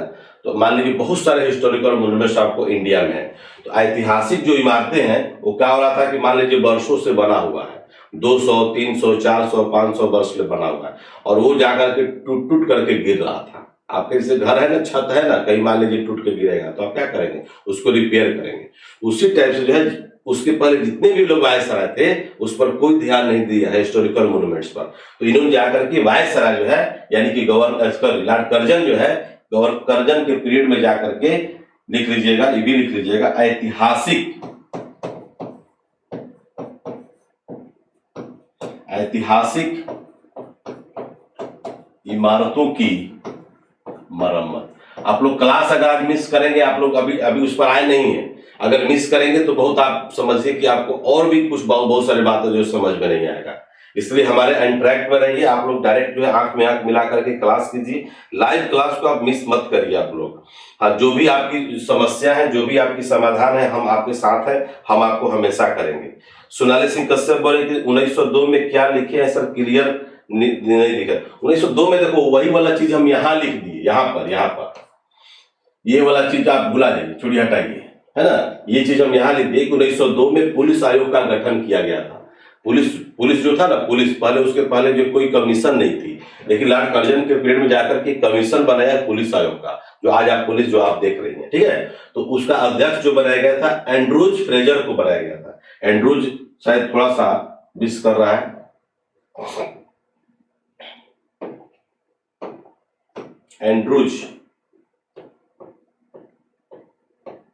तो मान लीजिए बहुत सारे हिस्टोरिकल मॉन्यूमेंट्स आपको इंडिया में है। तो ऐतिहासिक जो इमारतें हैं वो क्या हो रहा था कि मान लीजिए वर्षों से बना हुआ है, 200, 300, 400, 500 वर्ष में बना हुआ है, और वो जाकर के टूट टूट करके गिर रहा था। आपके जैसे घर है ना, छत है ना, कहीं मान लीजिए टूट के गिरेगा तो आप क्या करेंगे? उसको रिपेयर करेंगे। उसी टाइप से जो है उसके पहले जितने भी लोग वायसराय थे उस पर कोई ध्यान नहीं दिया है, हिस्टोरिकल मॉन्यूमेंट्स पर। तो इन्होंने जाकर के वायसराय जो है यानी कि गवर्नर लॉर्ड कर्जन जो है, गवर्नर कर्जन के पीरियड में जाकर के लिख लीजिएगा, ये भी लिख लीजिएगा, ऐतिहासिक इमारतों की मरम्मत। आप लोग क्लास अगर आज मिस करेंगे, आप लोग अभी उस पर आए नहीं है, अगर मिस करेंगे तो बहुत आप समझिए कि आपको और भी कुछ बहुत सारी बातें जो समझ में नहीं आएगा। इसलिए हमारे इंटरेक्ट में रहिए। आप लोग डायरेक्ट जो है आंख में आंख मिला करके क्लास कीजिए। लाइव क्लास को आप मिस मत करिए आप लोग। हाँ, जो भी आपकी समस्या है, जो भी आपकी समाधान है, हम आपके साथ हैं, हम आपको हमेशा करेंगे। सोनाली सिंह कश्यप बोले कि 1902 में क्या लिखे हैं सर, क्लियर नहीं लिखा। 1902 में देखो वही वाला चीज हम यहाँ लिख दिए, यहाँ पर ये वाला चीज आप भुला जाइए, छोड़िए, हटाइए, है ना। ये चीज हम यहाँ लिख दिए। 1902 में पुलिस आयोग का गठन किया गया था। पुलिस जो था ना, पुलिस पहले, उसके पहले जो कोई कमीशन नहीं थी, लेकिन लॉर्ड कर्जन के पीरियड में जाकर के कमीशन बनाया पुलिस आयोग का, जो आज आप पुलिस जो आप देख रही हैं, ठीक है। तो उसका अध्यक्ष जो बनाया गया था एंड्रूज फ्रेजर को बनाया गया था। एंड्रूज शायद थोड़ा सा मिस कर रहा है,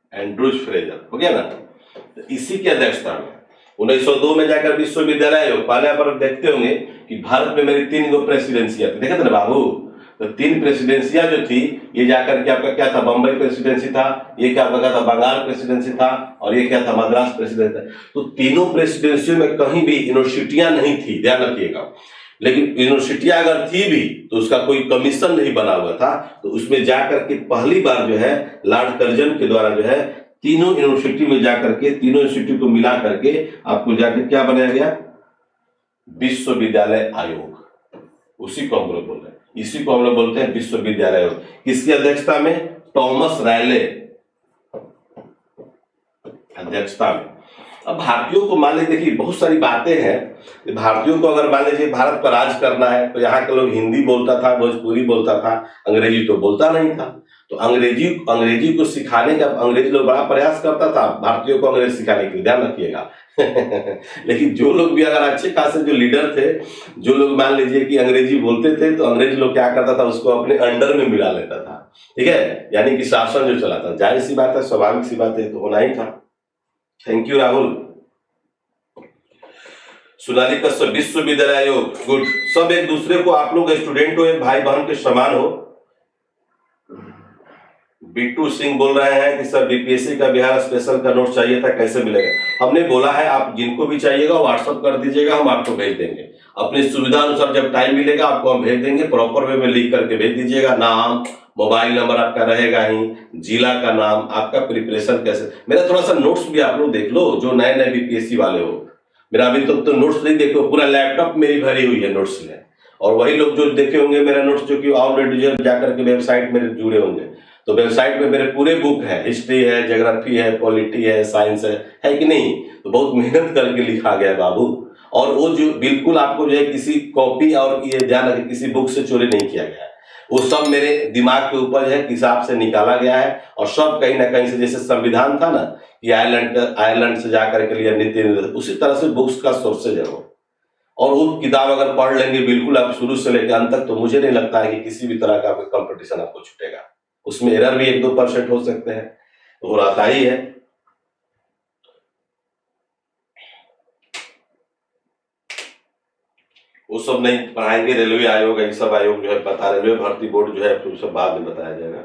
एंड्रूज फ्रेजर हो गया ना। तो इसी की अध्यक्षता में 1902 में जाकर विश्वविद्यालय आयोग, पहले आप देखते होंगे कि भारत में मेरी 3 गो प्रेसिडेंसियां थी, देखे थे ना बाबू। तो 3 प्रेसिडेंसियां जो थी, ये जाकर के आपका क्या था, बम्बई प्रेसिडेंसी था, ये क्या आपका था, बंगाल प्रेसिडेंसी था, और ये क्या था, मद्रास प्रेसिडेंसी था। तो तीनों प्रेसिडेंसियों में कहीं भी यूनिवर्सिटियां नहीं थी, ध्यान रखिएगा। लेकिन यूनिवर्सिटियां अगर थी भी तो उसका कोई कमीशन नहीं बना हुआ था। तो उसमें जाकर के पहली बार जो है लॉर्ड कर्जन के द्वारा जो है तीनों यूनिवर्सिटी में जाकर के, तीनों यूनिवर्सिटी को मिला करके आपको जाकर क्या बनाया गया, विश्वविद्यालय आयोग। उसी को हम लोग बोल रहे हैं, इसी को हम लोग बोलते हैं विश्वविद्यालय आयोग। किसकी अध्यक्षता में, थॉमस रायले अध्यक्षता में। अब भारतीयों को मान लीजिए, देखिए बहुत सारी बातें हैं, भारतीयों को अगर मान लीजिए भारत पर राज करना है तो यहाँ के लोग हिंदी बोलता था, भोजपुरी बोलता था, अंग्रेजी तो बोलता नहीं था। तो अंग्रेजी को सिखाने का अंग्रेजी लोग बड़ा प्रयास करता था भारतीयों को अंग्रेजी सिखाने के लिए, ध्यान रखिएगा। लेकिन जो लोग भी अगर अच्छे खासे जो लीडर थे, जो लोग मान लीजिए कि अंग्रेजी बोलते थे, तो अंग्रेजी लोग क्या करता था, उसको अपने अंडर में मिला लेता था, ठीक है, यानी कि शासन जो चलाता। जाहिर सी बात है, स्वाभाविक सी बात है, तो होना ही था। Thank you Rahul. सोनाली कश्यप, विश्वविद्यालय आयोग, गुड। सब एक दूसरे को, आप लोग स्टूडेंट हो, एक भाई बहन के समान हो। बीटू सिंह बोल रहे हैं कि सर बीपीएससी का बिहार स्पेशल का नोट चाहिए था, कैसे मिलेगा। हमने बोला है आप जिनको भी चाहिएगा व्हाट्सअप कर दीजिएगा, हम आपको भेज देंगे। अपनी सुविधा अनुसार जब टाइम मिलेगा आपको हम भेज देंगे, प्रॉपर वे में लिख करके भेज दीजिएगा। नाम, मोबाइल नंबर आपका रहेगा ही, जिला का नाम, आपका प्रिपरेशन कैसे। मेरा थोड़ा सा नोट्स भी आप लोग देख लो, जो नए नए बीपीएससी वाले हो। मेरा अभी तो नोट्स नहीं देखो, पूरा लैपटॉप मेरी भरी हुई है नोट्स में। और वही लोग जो देखे होंगे मेरा नोट्स, जो कि ऑलरेडी जाकर के वेबसाइट में जुड़े होंगे, तो वेबसाइट में मेरे पूरे बुक है, हिस्ट्री है, ज्योग्राफी है, पॉलिटी है, साइंस है कि नहीं। तो बहुत मेहनत करके लिखा गया है बाबू। और वो जो बिल्कुल आपको जो है किसी कॉपी और ये ध्यान रखें किसी बुक से चोरी नहीं किया गया है, वो सब मेरे दिमाग के ऊपर है, हिसाब से निकाला गया है। और सब कहीं ना कहीं से, जैसे संविधान था ना कि आयरलैंड से जाकर के लिए नीति, उसी तरह से बुक्स का सोर्सेज है वो। और वो किताब अगर पढ़ लेंगे बिल्कुल आप शुरू से लेकर अंत तक, तो मुझे नहीं लगता है कि किसी भी तरह का कंपटीशन आपको छूटेगा। उसमें एरर भी 1-2% हो सकते हैं, हो रहा ही है। वो सब नहीं पढ़ाएंगे, रेलवे आयोग, ये सब आयोग जो है बता, रेलवे भर्ती बोर्ड जो है तो सब बाद में बताया जाएगा।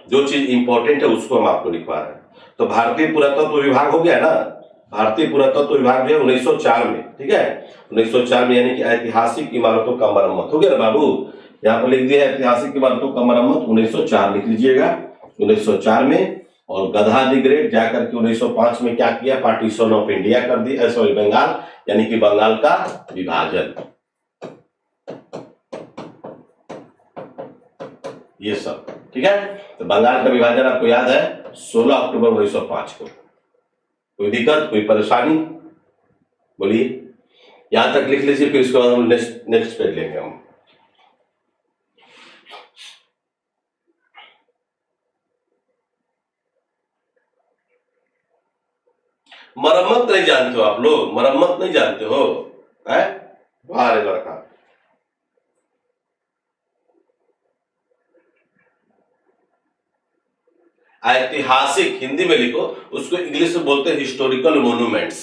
जो चीज इंपॉर्टेंट है उसको हम आपको लिखवा रहे हैं। तो भारतीय पुरातत्व विभाग हो गया ना, भारतीय पुरातत्व विभाग जो है 1904 में, ठीक है, 1904 में, यानी कि ऐतिहासिक इमारतों का मरम्मत हो गया ना बाबू। यहाँ पर लिख दिया ऐतिहासिक इमारतों का मरम्मत 1904 लिख लीजिएगा, 1904 में। और गधा दी ग्रेट जाकर के 1905 में क्या किया, पार्टीशन ऑफ इंडिया कर दिया, सॉरी बंगाल, यानी कि बंगाल का विभाजन, ये सब ठीक है। तो बंगाल का विभाजन आपको याद है 16 अक्टूबर 1905 को। कोई दिक्कत, कोई परेशानी, बोलिए। यहां तक लिख लीजिए, फिर इसके बाद हम नेक्स्ट पेज लेंगे हम। मरम्मत नहीं जानते हो आप लोग, मरम्मत नहीं जानते हो, है बाहर लड़का। ऐतिहासिक हिंदी में लिखो, उसको इंग्लिश में बोलते हैं हिस्टोरिकल मोन्यूमेंट्स।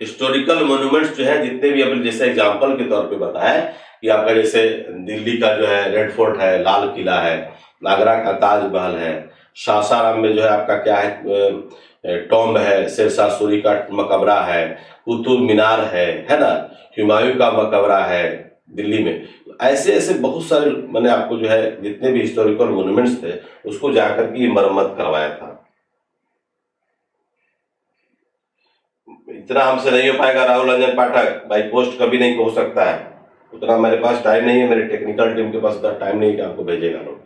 हिस्टोरिकल मोन्यूमेंट्स जो है जितने भी, अपने जैसे एग्जांपल के तौर पे बताएं कि आपका जैसे दिल्ली का जो है रेड फोर्ट है, लाल किला है, आगरा का ताजमहल है, सासाराम में जो है आपका क्या है, टॉम्ब है, शेरशाह सूरी का मकबरा है, कुतुब मीनार है ना, हुमायूं का मकबरा है दिल्ली में। ऐसे ऐसे बहुत सारे मैंने आपको जो है जितने भी हिस्टोरिकल मोन्यूमेंट्स थे उसको जाकर के मरम्मत करवाया था। इतना हमसे नहीं हो पाएगा राहुल रंजन पाठक, बाई पोस्ट कभी नहीं हो सकता है, उतना मेरे पास टाइम नहीं है, मेरे टेक्निकल टीम के पास उतना टाइम नहीं है कि आपको भेजेगा लोग,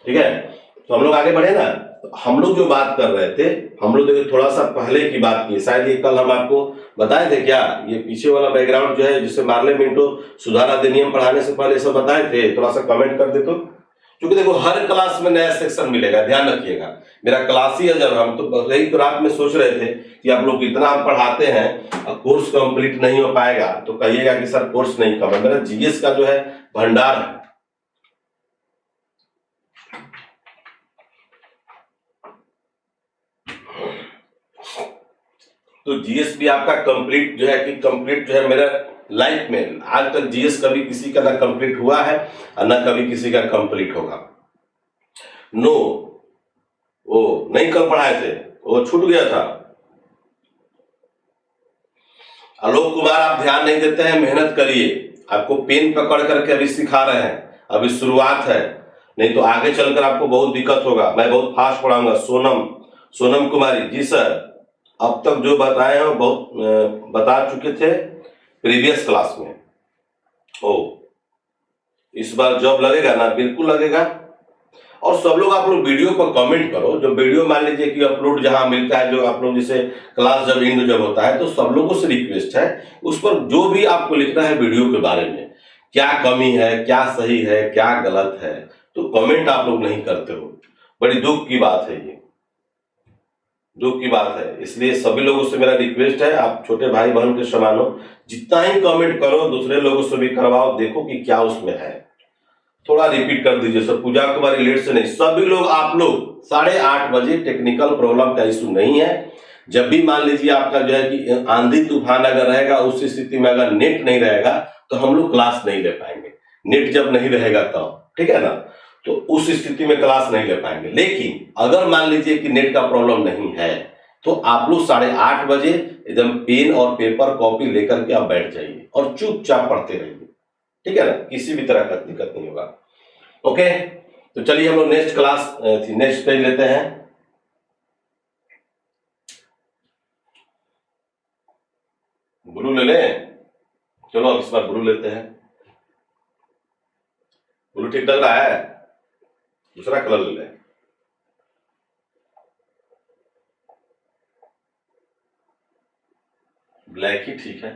ठीक है। तो हम लोग आगे बढ़े ना। तो हम लोग जो बात कर रहे थे, हम लोग देखिए थोड़ा सा पहले की बात की, शायद ये कल हम आपको बताए थे क्या, ये पीछे वाला बैकग्राउंड जो है जिसे मार्ले मिंटो सुधार अधिनियम पढ़ाने से पहले सब बताए थे, थोड़ा सा कमेंट कर दे तो। क्योंकि देखो हर क्लास में नया सेक्शन मिलेगा, ध्यान रखिएगा। मेरा क्लास ही है, जब हम तो यही तो रात में सोच रहे थे कि आप लोग इतना हम पढ़ाते हैं और कोर्स कंप्लीट नहीं हो पाएगा तो कहिएगा कि सर कोर्स नहीं कवर। मेरा जीएस का जो है भंडार है। तो जीएस भी आपका कंप्लीट जो है कि कंप्लीट जो है मेरा लाइफ में आज तक जीएस कभी किसी का ना कंप्लीट हुआ है और ना कभी किसी का कंप्लीट होगा। नो, वो नहीं कल पढ़ाए थे, वो छूट गया था। आलोक कुमार आप ध्यान नहीं देते हैं, मेहनत करिए, आपको पेन पकड़ करके अभी सिखा रहे हैं, अभी शुरुआत है, नहीं तो आगे चलकर आपको बहुत दिक्कत होगा। मैं बहुत फास्ट पढ़ाऊंगा। सोनम कुमारी जी सर, अब तक जो बताए हैं वो बहुत बता चुके थे प्रीवियस क्लास में। ओ, इस बार जॉब लगेगा ना? बिल्कुल लगेगा। और सब लोग आप लोग वीडियो पर कमेंट करो, जो वीडियो मान लीजिए कि अपलोड जहां मिलता है, जो आप लोग जैसे क्लास जब एंड जब होता है तो सब लोगों से रिक्वेस्ट है उस पर जो भी आपको लिखना है वीडियो के बारे में, क्या कमी है, क्या सही है, क्या गलत है, तो कमेंट आप लोग नहीं करते हो। बड़ी दुख की बात है, ये दुख की बात है। इसलिए सभी लोगों से मेरा रिक्वेस्ट है, आप छोटे भाई बहन के समान हो, जितना ही कमेंट करो दूसरे लोगों से भी करवाओ, देखो कि क्या उसमें है। थोड़ा रिपीट कर दीजिए सर। पूजा कुमारी लेट से नहीं, सभी लोग आप लोग 8:30 बजे, टेक्निकल प्रॉब्लम का इशू नहीं है। जब भी मान लीजिए आपका जो है कि आंधी तूफान अगर रहेगा, उस स्थिति में अगर नेट नहीं रहेगा तो हम लोग क्लास नहीं ले पाएंगे। नेट जब नहीं रहेगा तब, ठीक है ना, तो उस स्थिति में क्लास नहीं ले पाएंगे। लेकिन अगर मान लीजिए कि नेट का प्रॉब्लम नहीं है तो आप लोग 8:30 बजे एकदम पेन और पेपर कॉपी लेकर के आप बैठ जाइए और चुपचाप पढ़ते रहिए, ठीक है ना, किसी भी तरह का दिक्कत नहीं होगा। ओके, तो चलिए हम लोग नेक्स्ट क्लास नेक्स्ट पेज लेते हैं। ब्लू ले लें, चलो अब इस बार ब्लू लेते हैं। ब्लू ठीक लग रहा है, दूसरा कलर ले लें। ब्लैक ही ठीक है।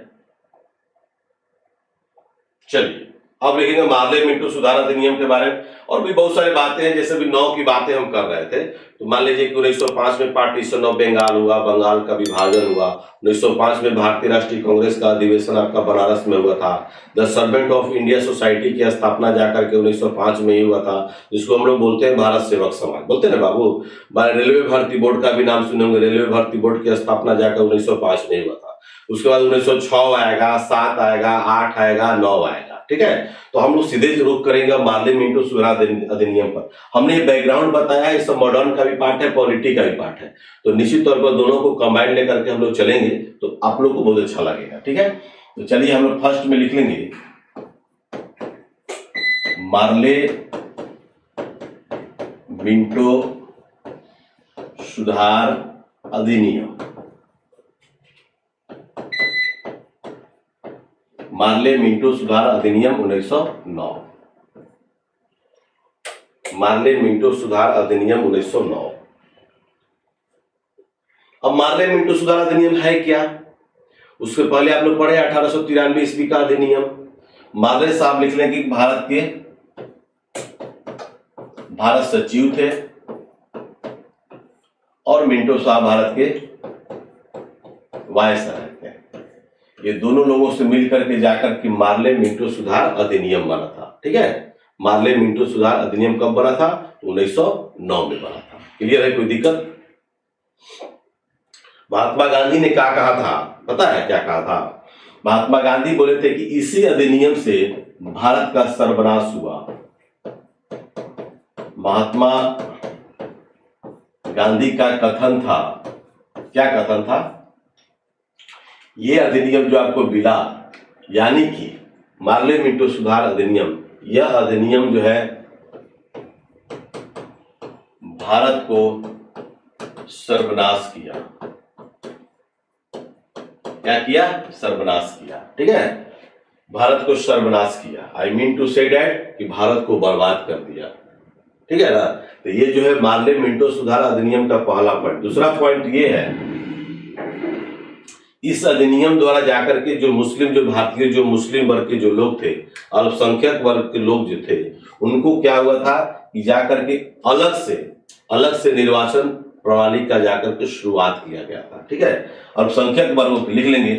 चलिए अब लिखेंगे मार्ले मिंटो सुधार अधिनियम के बारे में, और भी बहुत सारी बातें हैं, जैसे भी 9 की बातें हम कर रहे थे। तो मान लीजिए कि 1905 में पार्टीशन ऑफ बंगाल हुआ, बंगाल का विभाजन हुआ। 1905 में भारतीय राष्ट्रीय कांग्रेस का अधिवेशन आपका बनारस में हुआ था। The servant of India society की स्थापना जाकर के 1905 में ही हुआ था, जिसको हम लोग बोलते हैं भारत सेवक समाज, बोलते हैं ना बाबू। रेलवे भर्ती बोर्ड का भी नाम सुने होंगे, रेलवे भर्ती बोर्ड की स्थापना जाकर 1905 में हुआ था। उसके बाद 1906 आएगा, 7 आएगा, 8 आएगा, 9 आएगा, ठीक है। तो हम लोग सीधे रुख करेंगे मार्ले मिंटो सुधार अधिनियम पर। हमने बैकग्राउंड बताया है, इसमें मॉडर्न का भी पार्ट है, पॉलिटी का भी पार्ट है, तो निश्चित तौर पर दोनों को कंबाइन लेकर के हम लोग चलेंगे तो आप लोग को बहुत अच्छा लगेगा, ठीक है। तो चलिए हम लोग फर्स्ट में लिख लेंगे मार्ले मिंटो सुधार अधिनियम। मार्ले मिंटो सुधार अधिनियम 1909। मार्ले मिंटो सुधार अधिनियम 1909। अब मार्ले मिंटो सुधार अधिनियम है क्या? उसके पहले आप लोग पढ़े 1893 ईस्वी का अधिनियम। मार्ले साहब लिख लें कि भारत सचिव थे और मिंटो साहब भारत के वायसराय थे। ये दोनों लोगों से मिलकर के जाकर के मार्ले मिंटो सुधार अधिनियम बना था, ठीक है। मार्ले मिंटो सुधार अधिनियम कब बना था? 1909 में बना था। क्लियर है? कोई दिक्कत? महात्मा गांधी ने क्या कहा था पता है? क्या कहा था? महात्मा गांधी बोले थे कि इसी अधिनियम से भारत का सर्वनाश हुआ। महात्मा गांधी का कथन था, क्या कथन था? ये अधिनियम जो आपको मिला, यानी कि मार्ले मिंटो सुधार अधिनियम, यह अधिनियम जो है भारत को सर्वनाश किया। क्या किया? सर्वनाश किया, ठीक है। भारत को सर्वनाश किया। I mean to say that कि भारत को बर्बाद कर दिया, ठीक है ना। तो ये जो है मार्ले मिंटो सुधार अधिनियम का पहला पॉइंट। दूसरा पॉइंट ये है, इस अधिनियम द्वारा जाकर के जो भारतीय जो मुस्लिम वर्ग के जो लोग थे, अल्पसंख्यक वर्ग के लोग जो थे, उनको क्या हुआ था कि जाकर के अलग से निर्वाचन प्रणाली का जाकर के शुरुआत किया गया था, ठीक है। अल्पसंख्यक वर्गों को लिख लेंगे,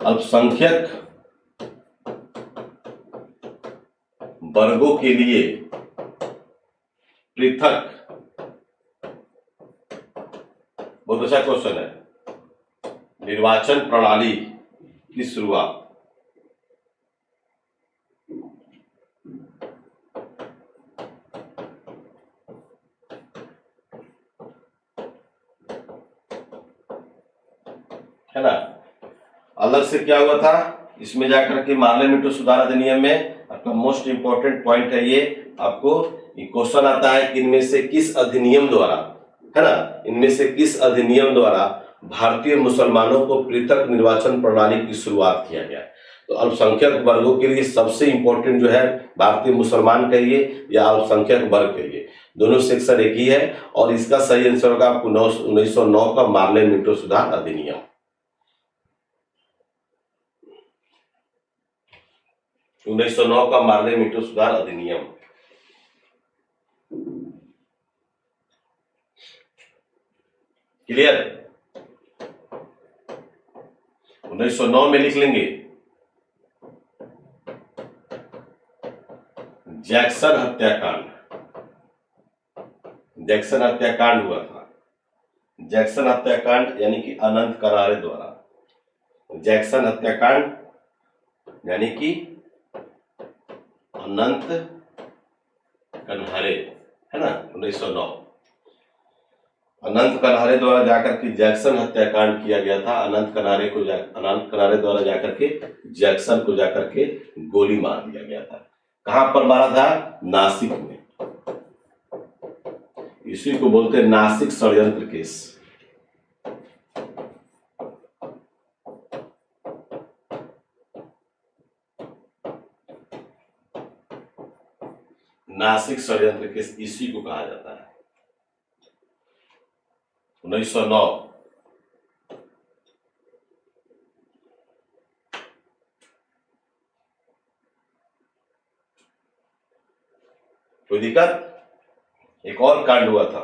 अल्पसंख्यक वर्गों के लिए पृथक बहुत अच्छा क्वेश्चन है। निर्वाचन प्रणाली की शुरुआत। है ना, अलग से क्या हुआ था इसमें जाकर के पार्लियामेंट सुधार अधिनियम में आपका मोस्ट इंपोर्टेंट पॉइंट है ये, आपको क्वेश्चन आता है कि इनमें से किस अधिनियम द्वारा, है ना, इनमें से किस अधिनियम द्वारा भारतीय मुसलमानों को पृथक निर्वाचन प्रणाली की शुरुआत किया गया। तो अल्पसंख्यक वर्गों के लिए सबसे इंपॉर्टेंट जो है भारतीय मुसलमान कहिए या अल्पसंख्यक वर्ग कहिए, दोनों सेक्शन एक ही है। और इसका सही आंसर होगा आपको 1909 का पार्लियामेंट सुधार अधिनियम। 1909 का पार्लियामेंट सुधार अधिनियम। क्लियर? 1909 में लिख लेंगे जैक्सन हत्याकांड। जैक्सन हत्याकांड हुआ था। जैक्सन हत्याकांड यानी कि अनंत कनारे द्वारा। जैक्सन हत्याकांड यानी कि अनंत कन्हारे, है ना, 1909 अनंत कन्हारे द्वारा जाकर के जैक्सन हत्याकांड किया गया था। अनंत कनारे द्वारा जाकर के जैक्सन को जाकर के गोली मार दिया गया था। कहां पर मारा था? नासिक में। इसी को बोलते हैं नासिक षड्यंत्र केस। नासिक षड्यंत्र केस इसी को कहा जाता है। 1909 कोई दिक्कत? एक और कांड हुआ था,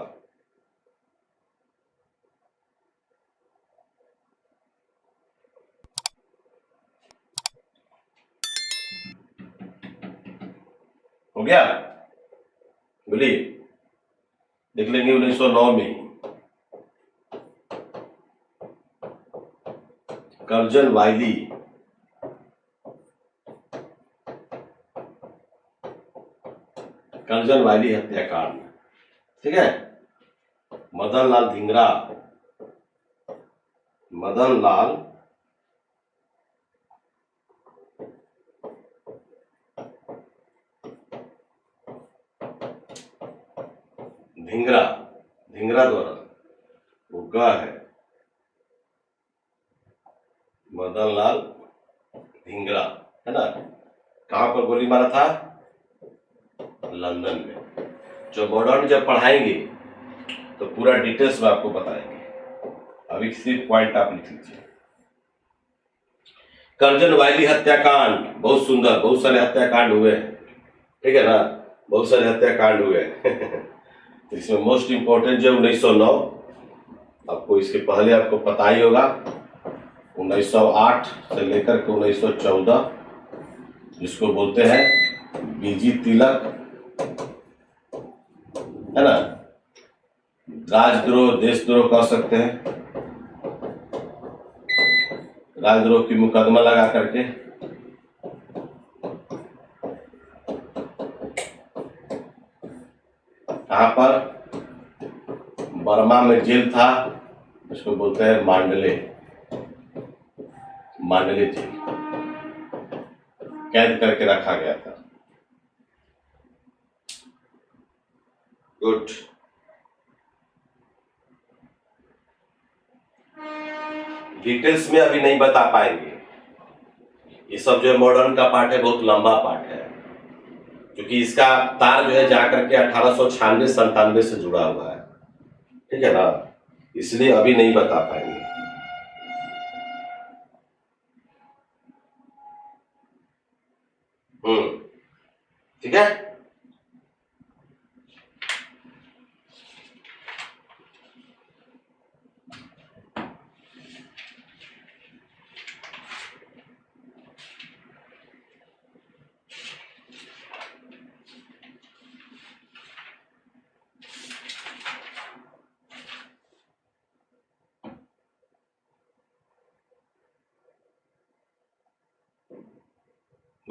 हो गया, बोलिए, देख लेंगे 1909 में कर्जन वायली हत्याकांड, ठीक है। मदन लाल धिंगरा धिंगरा द्वारा, वो ग है मदन लाल धिंगरा, है ना। कहां पर गोली मारा था? लंदन में। जो मॉडर्न जब पढ़ाएंगे तो पूरा डिटेल्स में आपको बताएंगे, अभी सिर्फ पॉइंट आप लिख लीजिए। कर्जन वायली हत्याकांड बहुत सुंदर, बहुत सारे हत्याकांड हुए हैं, ठीक है ना, बहुत सारे हत्याकांड हुए इसमें मोस्ट इंपोर्टेंट जो 1909, आपको इसके पहले आपको पता ही होगा 1908 से लेकर के 1914, जिसको बोलते हैं बीजी तिलक, है ना, राजद्रोह देशद्रोह कह सकते हैं, राजद्रोह की मुकदमा लगा करके कहां पर? बर्मा में जेल था, इसको बोलते हैं मांडले जेल, कैद करके रखा गया था। गुड। डिटेल्स में अभी नहीं बता पाएंगे, ये सब जो है मॉडर्न का पार्ट है, बहुत लंबा पार्ट है, क्योंकि इसका तार जो है जाकर के 1896-97 से जुड़ा हुआ है, ठीक है ना, इसलिए अभी नहीं बता पाएंगे। ठीक है।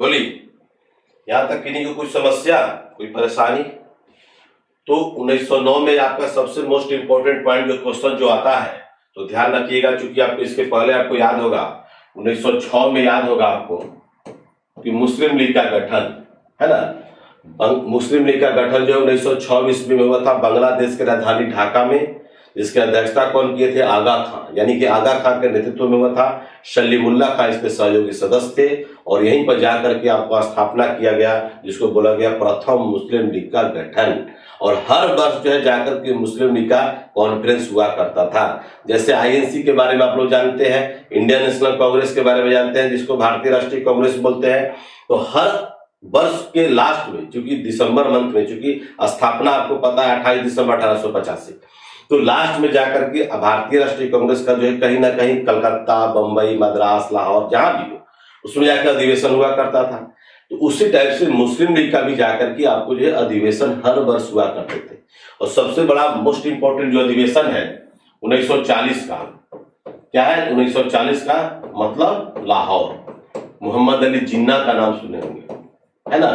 बोली यहां तक किन्हीं को कुछ समस्या, कोई परेशानी? तो 1909 में आपका सबसे मोस्ट इंपोर्टेंट पॉइंट जो क्वेश्चन जो आता है, तो ध्यान रखिएगा, चूंकि आपको इसके पहले आपको याद होगा 1906 में याद होगा आपको कि मुस्लिम लीग का गठन है ना। मुस्लिम लीग का गठन जो 1906 ईस्वी में हुआ था बांग्लादेश की राजधानी ढाका में, जिसकी अध्यक्षता कौन किए थे? आगा खां, यानी कि आगा खां के नेतृत्व में हुआ था। सलीमुल्लाह खां इसके सहयोगी सदस्य थे और यहीं पर जाकर के आपको स्थापना किया गया, जिसको बोला गया प्रथम मुस्लिम लीग का गठन। और हर वर्ष जो है जाकर के मुस्लिम लीग का कॉन्फ्रेंस हुआ करता था। जैसे आईएनसी के बारे में आप लोग जानते हैं, इंडियन नेशनल कांग्रेस के बारे में जानते हैं, जिसको भारतीय राष्ट्रीय कांग्रेस बोलते हैं। तो हर वर्ष के लास्ट में, चूंकि दिसंबर मंथ में, चूंकि स्थापना आपको पता है 28 दिसंबर 1885, तो लास्ट में जाकर के भारतीय राष्ट्रीय कांग्रेस का जो है कहीं ना कहीं कलकत्ता, बंबई, मद्रास, लाहौर, जहां भी हो उसमें जाकर अधिवेशन हुआ करता था। तो उसी टाइप से मुस्लिम लीग का भी जाकर के आपको जो है अधिवेशन हर वर्ष हुआ करते थे। और सबसे बड़ा मोस्ट इंपोर्टेंट जो अधिवेशन है 1940 का, क्या है 1940 का मतलब लाहौर। मोहम्मद अली जिन्ना का नाम सुने होंगे, है ना,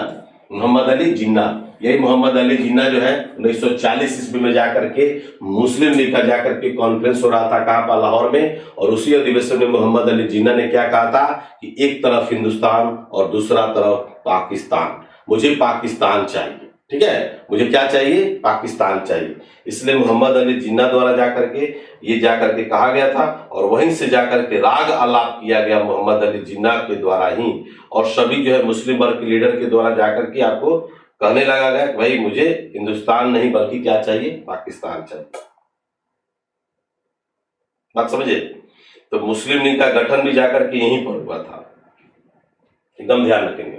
मोहम्मद अली जिन्ना। यही मोहम्मद अली जिन्ना जो है 1940 ईस्वी में जाकर के मुस्लिम लीग का जाकर के कॉन्फ्रेंस हो रहा था, कहां पर? लाहौर में। और उसी अधिवेशन में मोहम्मद अली जिन्ना ने क्या कहा था कि एक तरफ हिंदुस्तान और दूसरा तरफ पाकिस्तान, मुझे पाकिस्तान चाहिए, ठीक है, मुझे क्या चाहिए? पाकिस्तान चाहिए। इसलिए मोहम्मद अली जिन्ना द्वारा जाकर के ये जाकर के कहा गया था और वहीं से जाकर के राग आलाप किया गया मोहम्मद अली जिन्ना के द्वारा ही। और सभी जो है मुस्लिम वर्ग के लीडर के द्वारा जाकर के आपको कहने लगा गया कि भाई मुझे हिंदुस्तान नहीं बल्कि क्या चाहिए? पाकिस्तान चाहिए। बात समझे? तो मुस्लिम लीग का गठन भी जाकर के यहीं पर हुआ था, एकदम ध्यान रखेंगे।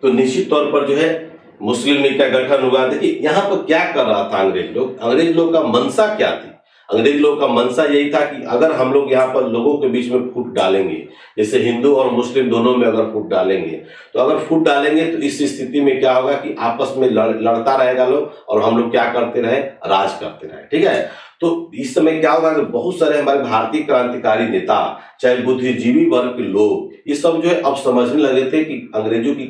तो निश्चित तौर पर जो है मुस्लिम लीग का गठन हुआ। देखिए यहाँ पर क्या कर रहा था अंग्रेज लोग, अंग्रेज लोग का मंशा क्या थी? अंग्रेज लोग का मंशा यही था कि अगर हम लोग यहाँ पर लोगों के बीच में फूट डालेंगे, जैसे हिंदू और मुस्लिम दोनों में अगर फूट डालेंगे, तो अगर फूट डालेंगे तो इस स्थिति में क्या होगा कि आपस में लड़ता रहेगा लोग और हम लोग क्या करते रहे? राज करते रहे, ठीक है। तो इस समय क्या होगा कि बहुत सारे हमारे भारतीय क्रांतिकारी नेता, चाहे बुद्धिजीवी वर्ग के लोग, ये सब जो है अब समझने लगे थे कि अंग्रेजों की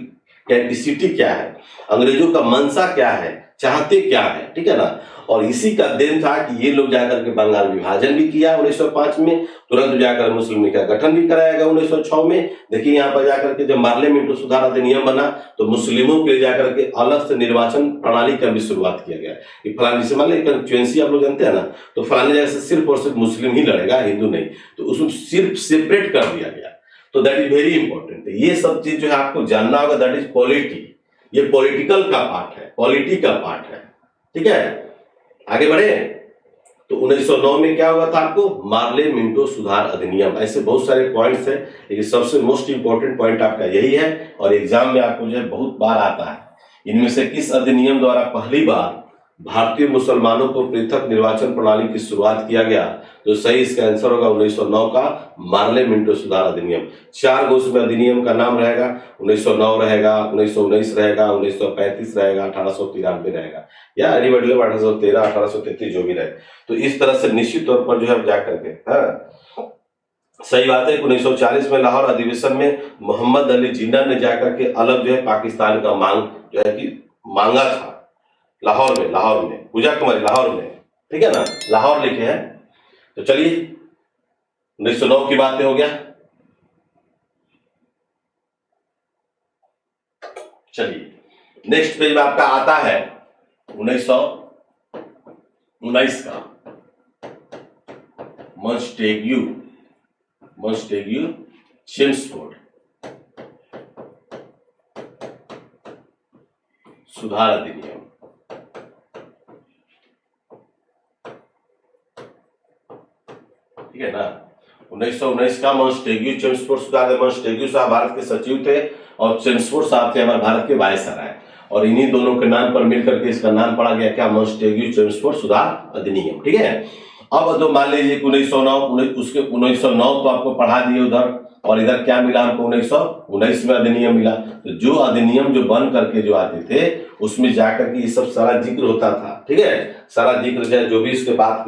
कैपेसिटी क्या है, अंग्रेजों का मंशा क्या है, चाहते क्या है, ठीक है ना। और इसी का देन था कि ये लोग जाकर के बंगाल विभाजन भी किया 1905 में, तुरंत जाकर मुस्लिम लीग का गठन भी कराया गया 1906 में। देखिए यहाँ पर जाकर के जब मार्ले मिंटो सुधार अधिनियम बना तो मुस्लिमों के लिए जाकर के अलग से निर्वाचन प्रणाली का भी शुरुआत किया गया कि फलानी से मान लीजिए कंस्टिट्यूएंसी आप लोग जानते हैं ना, तो फलानी जगह से सिर्फ और सिर्फ मुस्लिम ही लड़ेगा, हिंदू नहीं, तो उसको सिर्फ सेपरेट कर दिया गया। तो दैट इज वेरी इंपॉर्टेंट। ये सब चीज जो है आपको जानना होगा, दैट इज पॉलिटी, ये पॉलिटिकल का पार्ट है, पॉलिटी का पार्ट है, ठीक है। आगे बढ़े तो 1909 में क्या हुआ था आपको? मार्ले मिंटो सुधार अधिनियम। ऐसे बहुत सारे पॉइंट्स हैं, लेकिन सबसे मोस्ट इंपॉर्टेंट पॉइंट आपका यही है और एग्जाम में आपको जो है बहुत बार आता है। इनमें से किस अधिनियम द्वारा पहली बार भारतीय मुसलमानों को पृथक निर्वाचन प्रणाली की शुरुआत किया गया? तो सही इसका आंसर होगा 1909 का मार्ले मिंटो सुधार अधिनियम। 4 गो उसमें अधिनियम का नाम रहेगा, 1909 रहेगा, 1919 रहेगा, 1935 रहेगा, 1893 रहेगा, या मतलब 1813, 1833 जो भी रहे। तो इस तरह से निश्चित तौर पर जो है जाकर के सही बात है। 1940 में लाहौर अधिवेशन में मोहम्मद अली जिन्ना ने जाकर के अलग जो है पाकिस्तान का मांग जो है कि मांगा था लाहौर में पूजा कुमारी लाहौर में, ठीक है ना, लाहौर लिखे हैं। तो चलिए 1909 की बातें हो गया। चलिए नेक्स्ट पेज में आपका आता है 1919 का मॉन्टेग्यू चेम्सफोर्ड सुधार अधिनियम। ठीक है ना, 1919 का मॉन्टेग्यू चेम्सफोर्ड सुधार। मॉन्टेग्यू साहब भारत के सचिव थे और चेम्सफोर्ड साहब थे हमारे भारत के वायसराय, और इन्हीं दोनों के नाम पर मिलकर के इसका नाम पड़ा गया क्या? मॉन्टेग्यू चेम्सफोर्ड सुधार अधिनियम। ठीक है, अब जो मान लीजिए 1909 तो आपको पढ़ा दिए उधर, और इधर क्या मिला हमको? 1919 में अधिनियम मिला। तो जो अधिनियम जो बन करके जो आते थे उसमें जाकर के ये सब सारा जिक्र होता था। ठीक है, सारा जिक्र जो भी इसके बात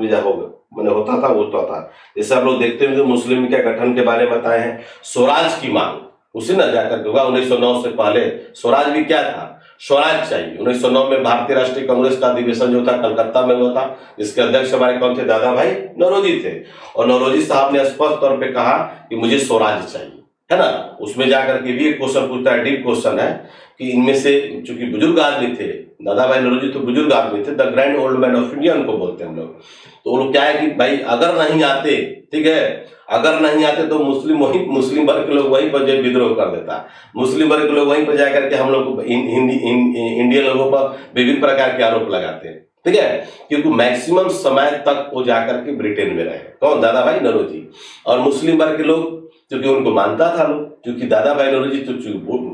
मैंने होता था वो होता था। जैसे आप लोग देखते हैं मुस्लिम के गठन के बारे में बताए हैं, स्वराज की मांग, उसी ना जाकर के होगा। 1909 से पहले स्वराज भी क्या था, स्वराज चाहिए। 1909 में भारतीय राष्ट्रीय कांग्रेस का अधिवेशन जो था कलकत्ता में हुआ था, जिसके अध्यक्ष हमारे कौन थे, दादा भाई नौरोजी थे। और नौरोजी साहब ने स्पष्ट तौर पे कहा कि मुझे स्वराज चाहिए, है ना। उसमें जाकर के भी एक क्वेश्चन पूछता है, डीप क्वेश्चन है कि इनमें से, चूंकि बुजुर्ग आदमी थे, दादा भाई नौरोजी तो बुजुर्ग आदमी थे, the grand old man of India उनको बोलते हैं हम लोग। तो वो लोग क्या है कि भाई अगर नहीं आते, ठीक है, अगर नहीं आते तो मुस्लिम वर्ग के लोग वहीं पर जो विद्रोह कर देता, मुस्लिम वर्ग के लोग वहीं पर जाकर के हम लोग इंडियन लोगों पर विभिन्न प्रकार के आरोप लगाते हैं, ठीक है, क्योंकि मैक्सिमम समय तक वो जाकर के ब्रिटेन में रहे। कौन, दादा भाई नौरोजी। और मुस्लिम वर्ग के लोग, क्योंकि उनको मानता था लोग, क्योंकि दादा भाई नौरोजी तो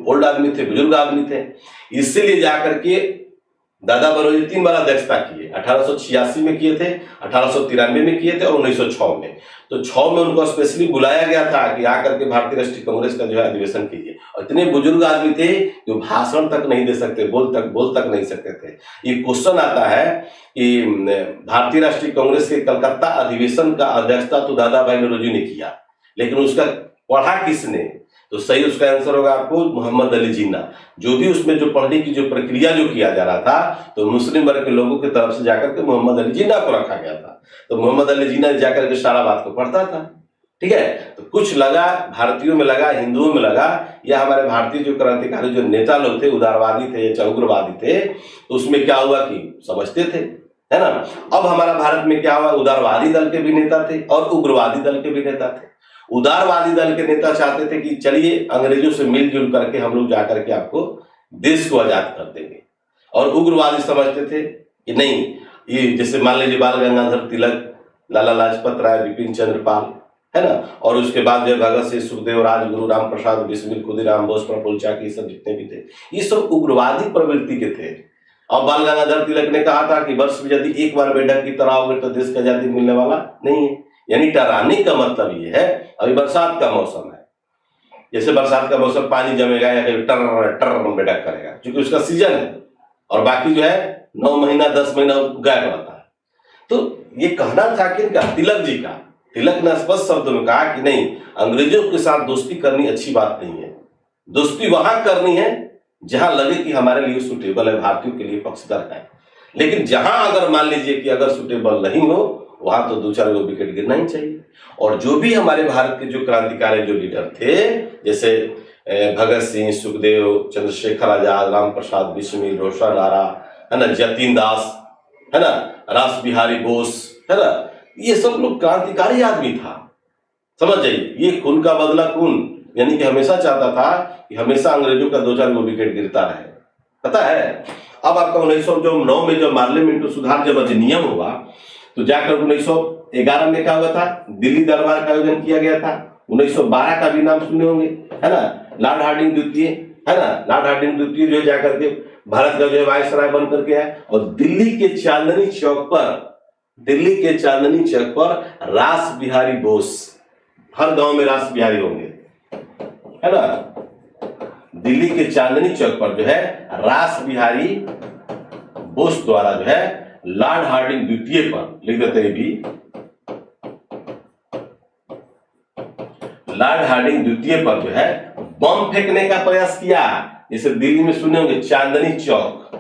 ओल्ड आदमी थे, बुजुर्ग आदमी थे, इसीलिए जाकर के दादा नौरोजी 3 बार अध्यक्षता किए। 1886 में किए थे, 1893 में किए थे और 1906 में। तो 6 में उनको स्पेशली बुलाया गया था कि आकर के भारतीय राष्ट्रीय कांग्रेस का जो है अधिवेशन कीजिए। और इतने बुजुर्ग आदमी थे कि भाषण तक नहीं दे सकते, बोल तक नहीं सकते थे। ये क्वेश्चन आता है कि भारतीय राष्ट्रीय कांग्रेस के कलकत्ता अधिवेशन का अध्यक्षता तो दादा भाई नौरोजी ने किया, लेकिन उसका पढ़ा किसने, तो सही उसका आंसर होगा आपको मोहम्मद अली जिन्ना। जो भी उसमें जो पढ़ने की जो प्रक्रिया जो किया जा रहा था, तो मुस्लिम वर्ग के लोगों की तरफ से जाकर के मोहम्मद अली जिन्ना को रखा गया था। तो मोहम्मद अली जिन्ना जाकर के सारा बात को पढ़ता था, ठीक है। तो कुछ लगा भारतीयों में, लगा हिंदुओं में, लगा या हमारे भारतीय जो क्रांतिकारी जो नेता लोग थे, उदारवादी थे या उग्रवादी थे, तो उसमें क्या हुआ कि समझते थे, है ना। अब हमारा भारत में क्या हुआ, उदारवादी दल के भी नेता थे और उग्रवादी दल के भी नेता थे। उदारवादी दल के नेता चाहते थे कि चलिए अंग्रेजों से मिलजुल करके हम लोग जाकर के आपको देश को आजाद कर देंगे, और उग्रवादी समझते थे कि नहीं, ये जैसे मान लीजिए बाल गंगाधर तिलक, लाला लाजपत राय, बिपिन चंद्र पाल, है ना, और उसके बाद जो भगत सिंह, सुखदेव, राजगुरु, राम प्रसाद बिस्मिल, खुदीराम बोस, प्रफुल्ल चाकी, सब जितने भी थे, ये सब उग्रवादी प्रवृत्ति के थे। और बाल गंगाधर तिलक ने कहा था कि वर्ष में यदि एक बार बेटा की तरह आओगे तो देश की आजादी मिलने वाला नहीं है। यानी डराने का मतलब ये है, अभी बरसात का मौसम है, जैसे बरसात का मौसम पानी जमेगा या टर बेटा करेगा, क्योंकि उसका सीजन है, और बाकी जो है 9 महीना 10 महीना गायब रहता है। तो ये कहना था किनका, तिलक जी का। तिलक ने स्पष्ट शब्दों में कहा कि नहीं, अंग्रेजों के साथ दोस्ती करनी अच्छी बात नहीं है, दोस्ती वहां करनी है जहां लगे कि हमारे लिए सुटेबल है, भारतीयों के लिए पक्षधर है। लेकिन जहां अगर मान लीजिए कि अगर सुटेबल नहीं हो, वहां तो 2-4 विकेट गिरना ही चाहिए। और जो भी हमारे भारत के जो क्रांतिकारी जो लीडर थे, जैसे भगत सिंह, सुखदेव, चंद्रशेखर आजाद, राम प्रसाद बिस्मिल, रोशन आरा, है ना, जतीन दास, है ना, रास बिहारी बोस, है ना, ये सब लोग क्रांतिकारी आदमी था, समझ जाइए। ये खून का बदला खून, यानी कि हमेशा चाहता था कि हमेशा अंग्रेजों का 2-4 विकेट गिरता रहे, पता है। अब आपका 1909 में जब पार्लियामेंट सुधार जब अधिनियम हुआ, तो जाकर 1911 में क्या हुआ था, दिल्ली दरबार का आयोजन किया गया था। 1912 का भी नाम सुने होंगे, है ना, लॉर्ड हार्डिंग द्वितीय, है ना, लॉर्ड हार्डिंग द्वितीय जो जाकर के भारत का जो है वायसराय बन करके आया। और दिल्ली के चांदनी चौक पर रास बिहारी बोस, हर गांव में रास बिहारी होंगे, है ना, दिल्ली के चांदनी चौक पर जो है रास बिहारी बोस द्वारा जो है लॉर्ड हार्डिंग द्वितीय पर, लिख देते हैं भी, लॉर्ड हार्डिंग द्वितीय पर जो है बम फेंकने का प्रयास किया। जैसे दिल्ली में सुने होंगे चांदनी चौक,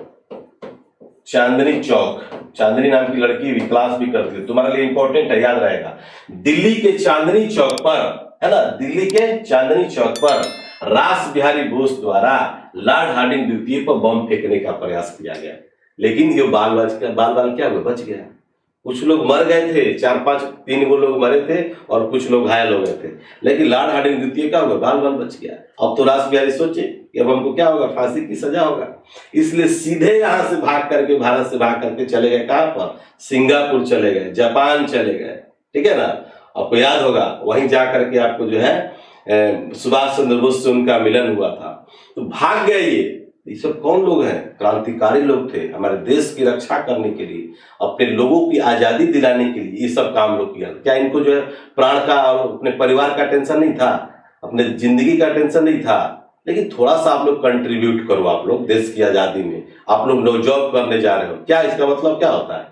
चांदनी नाम की लड़की भी क्लास भी करती है, तुम्हारे लिए इंपॉर्टेंट है, याद रहेगा। दिल्ली के चांदनी चौक पर, है ना, दिल्ली के चांदनी चौक पर रास बिहारी बोस द्वारा लॉर्ड हार्डिंग द्वितीय पर बम फेंकने का प्रयास किया गया। लेकिन ये बाल क्या हुआ, बच गया। कुछ लोग मर गए थे, 3 वो लोग मरे थे और कुछ लोग घायल हो गए थे, लेकिन लॉर्ड हार्डिंग द्वितीय क्या हुआ, बाल बच गया। अब तो रास बिहारी सोचे कि अब हमको क्या होगा, फांसी की सजा होगा। इसलिए सीधे यहां से भाग करके, भारत से भाग करके चले गए कहां पर, सिंगापुर चले गए, जापान चले गए, ठीक है ना। आपको याद होगा वहीं जा करके आपको जो है सुभाष चंद्र बोस से उनका मिलन हुआ था। तो भाग गए ये सब कौन लोग हैं, क्रांतिकारी लोग थे, हमारे देश की रक्षा करने के लिए, अपने लोगों की आजादी दिलाने के लिए ये सब काम लोग किया। क्या इनको जो है प्राण का और अपने परिवार का टेंशन नहीं था, अपने जिंदगी का टेंशन नहीं था? लेकिन थोड़ा सा आप लोग कंट्रीब्यूट करो, आप लोग देश की आजादी में, आप लोग जॉब करने जा रहे हो, क्या इसका मतलब क्या होता है?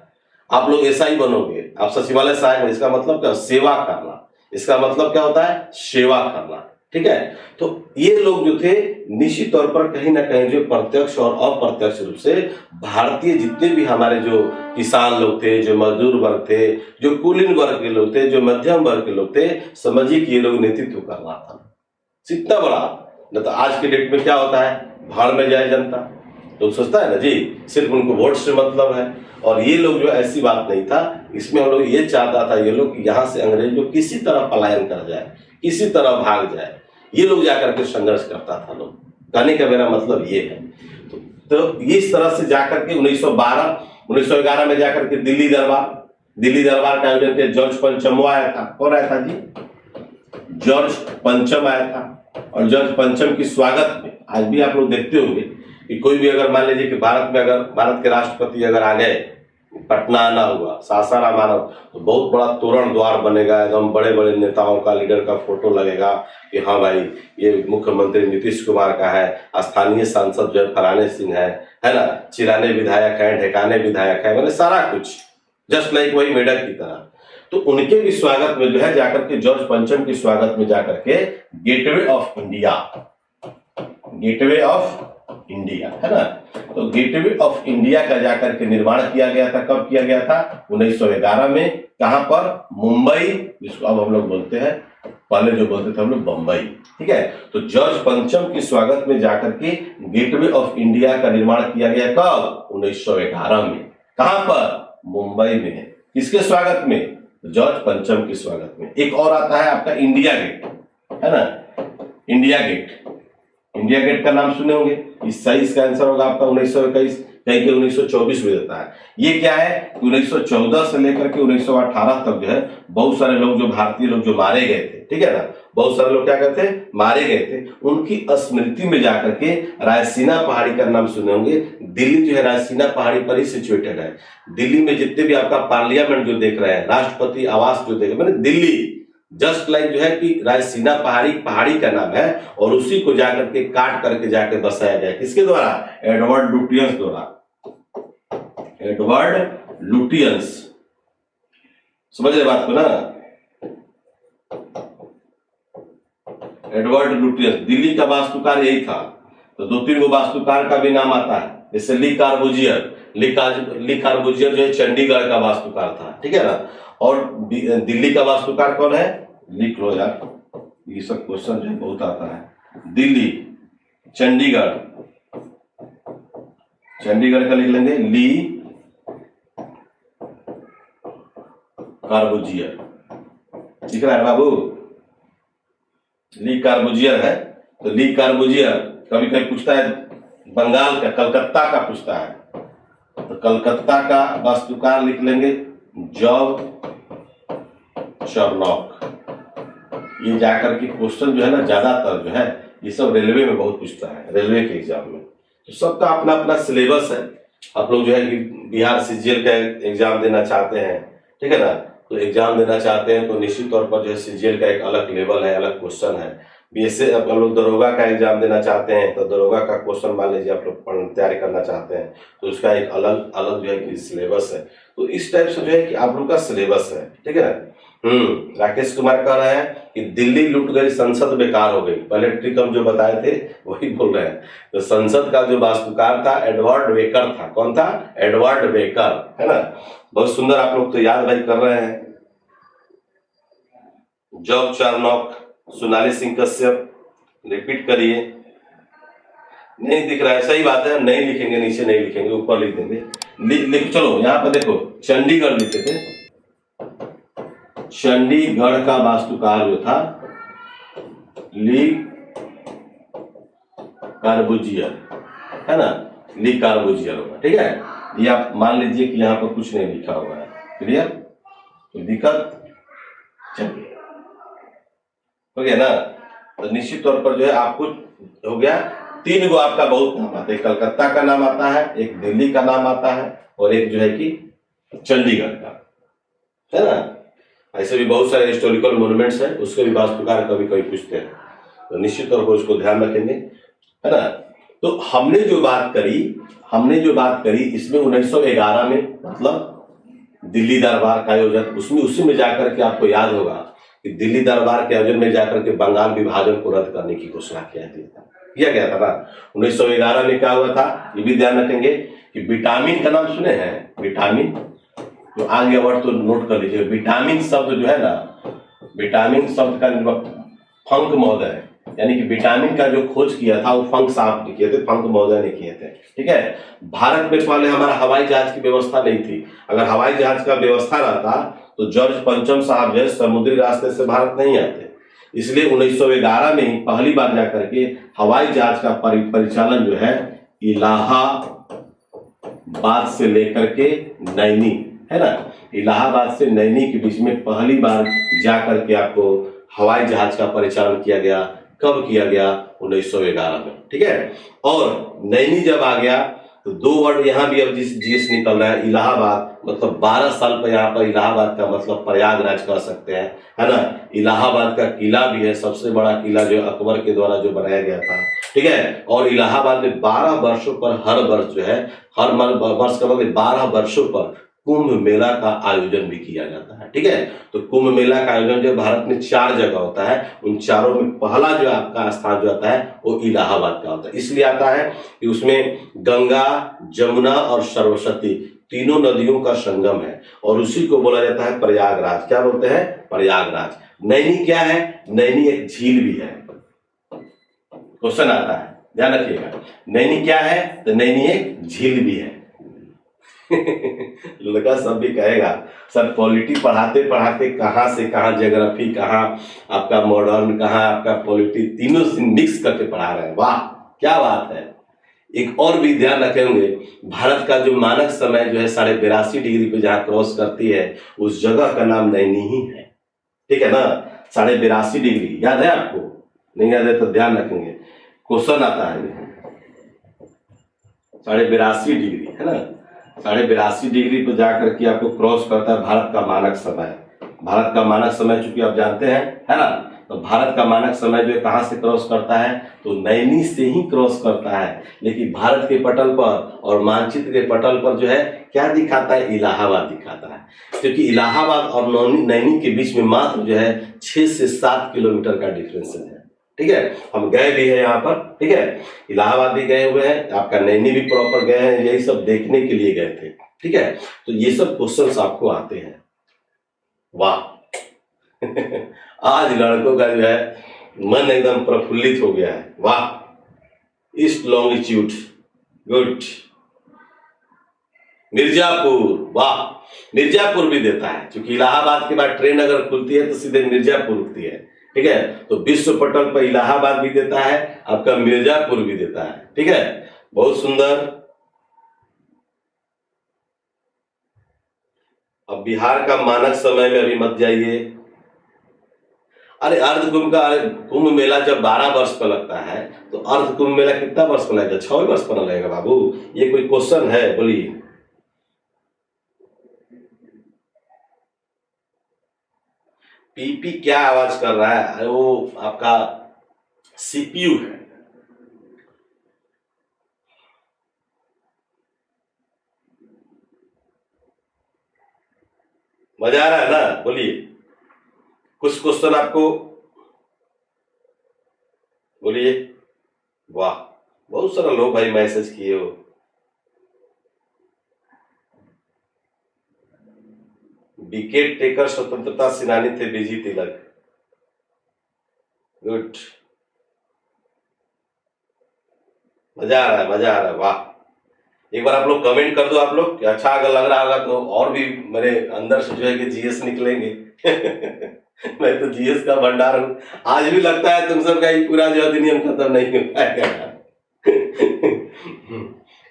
आप लोग एसआई बनोगे, आप सचिवालय सहायक, इसका मतलब क्या, सेवा करना, इसका मतलब क्या होता है, सेवा करना, ठीक है। तो ये लोग जो थे निश्चित तौर पर कहीं ना कहीं जो प्रत्यक्ष और अप्रत्यक्ष रूप से भारतीय जितने भी हमारे जो किसान लोग थे, जो मजदूर वर्ग थे, जो कुलीन वर्ग के लोग थे, जो मध्यम वर्ग के लोग थे, समझिए कि ये लोग नेतृत्व कर रहा था इतना बड़ा। न तो आज के डेट में क्या होता है, भाड़ में जाए जनता, तो सोचता है ना जी सिर्फ उनको वोट से मतलब है। और ये लोग जो ऐसी बात नहीं था, इसमें हम लोग ये चाहता था ये लोग यहाँ से अंग्रेज जो किसी तरह पलायन कर जाए, किसी तरह भाग जाए, ये लोग जाकर के संघर्ष करता था लोग। कहने का मेरा मतलब ये है। तो इस तरह से जाकर के 1911 में जाकर के दिल्ली दरबार का आयोजन किया। जॉर्ज पंचम आया था। कौन आया था जी? जॉर्ज पंचम आया था। और जॉर्ज पंचम की स्वागत में आज भी आप लोग देखते होंगे कि कोई भी अगर मान लीजिए कि भारत में अगर भारत के राष्ट्रपति अगर आ गए, पटना आना हुआ, सासाराम आना, तो बहुत बड़ा तोरण द्वार बनेगा, एकदम बड़े बड़े नेताओं का, लीडर का फोटो लगेगा कि हाँ भाई ये मुख्यमंत्री नीतीश कुमार का है, स्थानीय सांसद जो है फलाने सिंह है ना, चिराने विधायक है, ढेकाने विधायक है, मतलब सारा कुछ जस्ट लाइक वही मेडल की तरह। तो उनके भी स्वागत में जो है जाकर के, जॉर्ज पंचम के स्वागत में जाकर के गेटवे ऑफ इंडिया है ना, तो गेटवे ऑफ इंडिया का जाकर के निर्माण किया गया था। कब किया गया था? 1911 में। कहां पर? मुंबई, जिसको अब हम लोग बोलते हैं, पहले जो बोलते थे हम लोग बंबई। ठीक है। तो जॉर्ज पंचम के स्वागत में जाकर के गेटवे ऑफ इंडिया का निर्माण किया गया। कब? 1911 में। कहां पर? मुंबई में। किसके स्वागत में? जॉर्ज पंचम के स्वागत में। एक और आता है आपका इंडिया गेट, है ना, इंडिया गेट का नाम सुने होंगे। इस सही इसका आंसर होगा आपका 1921, कहीं के 1924 में देता है। ये क्या है कि 1914 से लेकर के 1918 तक जो है बहुत सारे लोग, जो भारतीय लोग जो मारे गए थे, ठीक है ना, बहुत सारे लोग क्या कहते हैं, मारे गए थे, उनकी स्मृति में जाकर के रायसीना पहाड़ी का नाम सुने होंगे। दिल्ली जो है रायसीना पहाड़ी पर ही सिचुएटेड है। दिल्ली में जितने भी आपका पार्लियामेंट जो देख रहे हैं, राष्ट्रपति आवास जो देख रहे हैं, मैंने दिल्ली जस्ट लाइक जो है कि रायसीना पहाड़ी का नाम है, और उसी को जाकर के काट करके जाकर बसाया गया। किसके द्वारा? एडवर्ड लुटियंस द्वारा। एडवर्ड लुटियंस, समझ रहे बात को ना? एडवर्ड लुटियंस, दिल्ली का वास्तुकार यही था। तो 2-3 गो वास्तुकार का भी नाम आता है, जैसे ली कार्बुजियर जो है चंडीगढ़ का वास्तुकार था, ठीक है ना। और दिल्ली का वास्तुकार कौन है? लिख लो यार, ये सब क्वेश्चन जो है बहुत आता है। दिल्ली, चंडीगढ़ का लिख लेंगे, ली कार्बुजियर। दिख रहा है बाबू? ली कार्बुजियर है। तो ली कार्बुजियर कभी कभी पूछता है बंगाल का, कलकत्ता का पूछता है, तो कलकत्ता का वास्तुकार लिख लेंगे जॉब चरनॉक। ये जाकर के क्वेश्चन जो है ना, ज्यादातर जो है ये सब रेलवे में बहुत पूछता है, रेलवे के एग्जाम में। तो सबका अपना अपना सिलेबस है। आप लोग जो है कि बिहार सीजीएल का एग्जाम देना चाहते हैं, ठीक है ना, तो एग्जाम देना चाहते हैं तो निश्चित तौर पर जो है सीजीएल का एक अलग लेवल है, अलग क्वेश्चन है। बीएसए आप लोग दरोगा का एग्जाम देना चाहते हैं तो दरोगा का क्वेश्चन मान लीजिए आप लोग तैयारी करना चाहते हैं तो उसका एक अलग जो है कि सिलेबस है। तो इस टाइप से जो है कि आप लोग का सिलेबस है, ठीक है ना। राकेश कुमार कह रहे हैं कि दिल्ली लूट गई, संसद बेकार हो गई। पहले ट्रिक हम जो बताए थे वही बोल रहे हैं। तो संसद का जो वास्तुकार था एडवर्ड वेकर था। कौन था? एडवर्ड वेकर, है ना। बहुत सुंदर, आप लोग तो याद भाई कर रहे हैं। Job Charnock, Sonali Singh Kashyap, repeat करिए। नहीं दिख रहा है, सही बात है, नहीं लिखेंगे, नीचे नहीं लिखेंगे, ऊपर लिख देंगे। चलो यहाँ पर देखो, चंडीगढ़ लिखे थे। चंडीगढ़ का वास्तुकार जो था ली कार्बुजियर, है ना, ली कार्बुजियर होगा, ठीक है। ये आप मान लीजिए कि यहाँ पर कुछ नहीं लिखा हुआ है। क्लियर? तो दिक्कत चलिए हो गया ना। तो निश्चित तौर पर जो है आपको हो गया 3 गो आपका बहुत नाम आता है। कलकत्ता का नाम आता है, एक दिल्ली का नाम आता है, और एक जो है कि चंडीगढ़ का, है ना। ऐसे भी बहुत सारे हिस्टोरिकल मॉन्यूमेंट्स हैं, उसके भी वास्तुकार कभी कभी पूछते हैं, तो निश्चित तौर पर उसको ध्यान रखेंगे, है ना। तो हमने जो बात करी इसमें 1911 में मतलब दिल्ली दरबार का आयोजन, उसमें उसी में जाकर के आपको याद होगा कि दिल्ली दरबार के आयोजन में जाकर के बंगाल विभाजन को रद्द करने की घोषणा किया गया था ना। 1911 में क्या हुआ था, ये भी ध्यान रखेंगे कि विटामिन का नाम सुने हैं, विटामिन, तो आगे वर्ड तो नोट कर लीजिए। विटामिन शब्द जो है ना, विटामिन शब्द का फंक महोदय, यानी कि विटामिन का जो खोज किया था वो फंक साहब ने किए थे, फंक महोदय ने किए थे। ठीक है, भारत में पहले हमारा हवाई जहाज की व्यवस्था नहीं थी। अगर हवाई जहाज का व्यवस्था रहता तो जॉर्ज पंचम साहब जो समुद्री रास्ते से भारत नहीं आते। इसलिए 1911 में ही पहली बार जाकर के हवाई जहाज का परिचालन जो है इलाहाबाद से लेकर के नैनी, है ना, इलाहाबाद से नैनी के बीच में पहली बार जाकर के आपको हवाई जहाज का परिचालन किया गया। कब किया गया? 1911 में। ठीक है, और नैनी जब आ गया तो दो वर्ड यहाँ भी अब जीएस निकल रहा है, इलाहाबाद, मतलब 12 साल पर यहाँ पर इलाहाबाद का मतलब प्रयागराज कह सकते हैं, है ना। इलाहाबाद का किला भी है, सबसे बड़ा किला जो अकबर के द्वारा जो बनाया गया था। ठीक है, और इलाहाबाद में 12 वर्षों पर हर वर्ष जो है, हर वर्ष का मतलब 12 वर्षों पर कुंभ मेला का आयोजन भी किया जाता है। ठीक है, तो कुंभ मेला का आयोजन जो भारत में 4 जगह होता है, उन चारों में पहला जो आपका स्थान जो आता है वो इलाहाबाद का होता है। इसलिए आता है कि उसमें गंगा, जमुना और सरस्वती तीनों नदियों का संगम है, और उसी को बोला जाता है प्रयागराज। क्या बोलते हैं? प्रयागराज। नैनी क्या है? नैनी एक झील भी है। क्वेश्चन आता है, ध्यान रखिएगा, नैनी क्या है? तो नैनी एक झील भी है। लड़का सब भी कहेगा सर पॉलिटी पढ़ाते पढ़ाते कहाँ से कहाँ, ज्योग्राफी कहाँ, आपका मॉडर्न कहाँ, आपका पॉलिटी, तीनों से मिक्स करके पढ़ा रहे हैं। वाह, क्या बात है। एक और भी ध्यान रखेंगे, भारत का जो मानक समय जो है 82.5 डिग्री पे जहाँ क्रॉस करती है उस जगह का नाम नैनी ही है। ठीक है ना, 82.5 डिग्री याद है आपको? नहीं याद है तो ध्यान रखेंगे, क्वेश्चन आता है 82.5 डिग्री, है ना, 82.5 डिग्री पर जाकर के आपको क्रॉस करता है भारत का मानक समय। भारत का मानक समय चूंकि आप जानते हैं, है ना, तो भारत का मानक समय जो है कहाँ से क्रॉस करता है? तो नैनी से ही क्रॉस करता है। लेकिन भारत के पटल पर और मानचित्र के पटल पर जो है क्या दिखाता है? इलाहाबाद दिखाता है, क्योंकि इलाहाबाद और नैनी के बीच में मात्र जो है 6 से 7 किलोमीटर का डिफरेंस है। ठीक है, हम गए भी हैं यहाँ पर। ठीक है, इलाहाबाद भी गए हुए हैं, आपका नैनी भी प्रॉपर गए हैं, यही सब देखने के लिए गए थे। ठीक है, तो ये सब क्वेश्चंस आपको आते हैं। वाह आज लड़कों का जो है मन एकदम प्रफुल्लित हो गया है। वाह, ईस्ट लॉन्गिट्यूड, गुड। मिर्जापुर, वाह, मिर्जापुर भी देता है, क्योंकि इलाहाबाद के बाद ट्रेन अगर खुलती है तो सीधे मिर्जापुर रुकती है। ठीक है, तो विश्व पटल पर इलाहाबाद भी देता है, आपका मिर्जापुर भी देता है। ठीक है, बहुत सुंदर। अब बिहार का मानक समय में अभी मत जाइए। अरे अर्ध कुंभ का, कुंभ मेला जब 12 वर्ष का लगता है तो अर्ध कुंभ मेला कितना वर्ष का लगेगा? 6 वर्ष का लगेगा बाबू। ये कोई क्वेश्चन है? बोलिए। पीपी क्या आवाज कर रहा है? वो आपका सीपीयू है। मजा आ रहा है ना? बोलिए, कुछ क्वेश्चन आपको बोलिए। वाह, बहुत सारा लोग भाई मैसेज किए हो। विकेट टेकर स्वतंत्रता सेनानी थे बीजी तिलक, गुड, मजा आ रहा है, मजा आ रहा है। वाह, एक बार आप लोग कमेंट कर दो, आप लोग कि अच्छा अगर लग रहा होगा तो और भी मेरे अंदर से जो है कि जीएस निकलेंगे। मैं तो जीएस का भंडार हूँ। आज भी लगता है तुम सबका ही पूरा जो अधिनियम खत्म नहीं हो पाएगा।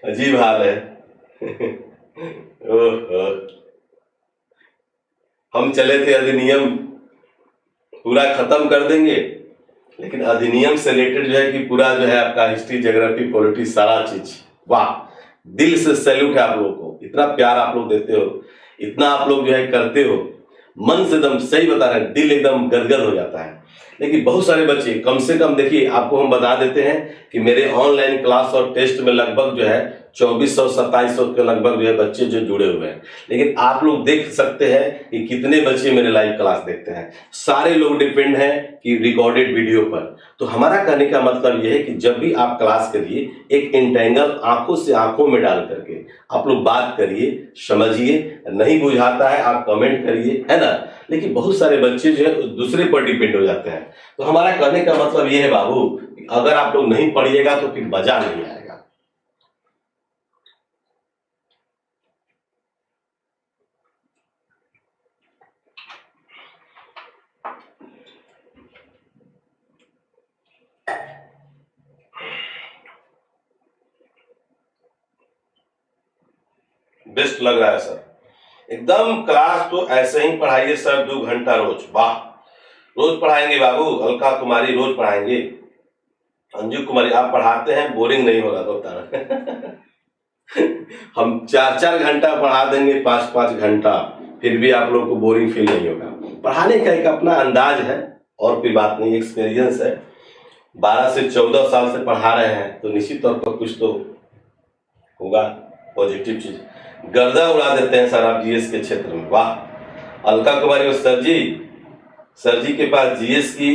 अजीब हाल है। ओह, हम चले थे अधिनियम पूरा खत्म कर देंगे, लेकिन अधिनियम से रिलेटेड जो है कि पूरा जो है आपका हिस्ट्री, ज्योग्राफी, पॉलिटिक्स, सारा चीज। वाह, दिल से सैल्यूट है आप लोगों को, इतना प्यार आप लोग देते हो, इतना आप लोग जो है करते हो, मन से एकदम सही बता रहे हैं, दिल एकदम गदगद हो जाता है। लेकिन बहुत सारे बच्चे, कम से कम देखिए आपको हम बता देते हैं कि मेरे ऑनलाइन क्लास और टेस्ट में लगभग जो है 2400 2700 के लगभग जो है बच्चे जो जुड़े हुए हैं। लेकिन आप लोग देख सकते हैं कि कितने बच्चे मेरे लाइव क्लास देखते हैं। सारे लोग डिपेंड हैं कि रिकॉर्डेड वीडियो पर। तो हमारा कहने का मतलब यह है कि जब भी आप क्लास करिए, एक इंटेंगल आंखों से आंखों में डाल करके आप लोग बात करिए, समझिए। नहीं बुझाता है आप कमेंट करिए, है ना। लेकिन बहुत सारे बच्चे जो है दूसरे पर डिपेंड हो जाते हैं। तो हमारा कहने का मतलब यह है बाबू, अगर आप लोग नहीं पढ़िएगा तो फिर मजा नहीं आएगा। बेस्ट लग रहा है सर, एकदम क्लास तो ऐसे ही पढ़ाइए सर, 2 घंटा रोज। वाह, रोज पढ़ाएंगे बाबू। अलका कुमारी रोज पढ़ाएंगे। अंजू कुमारी आप पढ़ाते हैं, बोरिंग नहीं होगा तो बता हम 4-4 घंटा पढ़ा देंगे, 5-5 घंटा, फिर भी आप लोग को बोरिंग फील नहीं होगा। पढ़ाने का एक अपना अंदाज है और कोई बात नहीं, एक्सपीरियंस है। 12 से 14 साल से पढ़ा रहे हैं तो निश्चित तौर पर कुछ तो होगा पॉजिटिव चीज। गर्दा उड़ा देते हैं सर आप जीएस के क्षेत्र में। वाह, अलका कुमारी और सर जी के पास जीएस की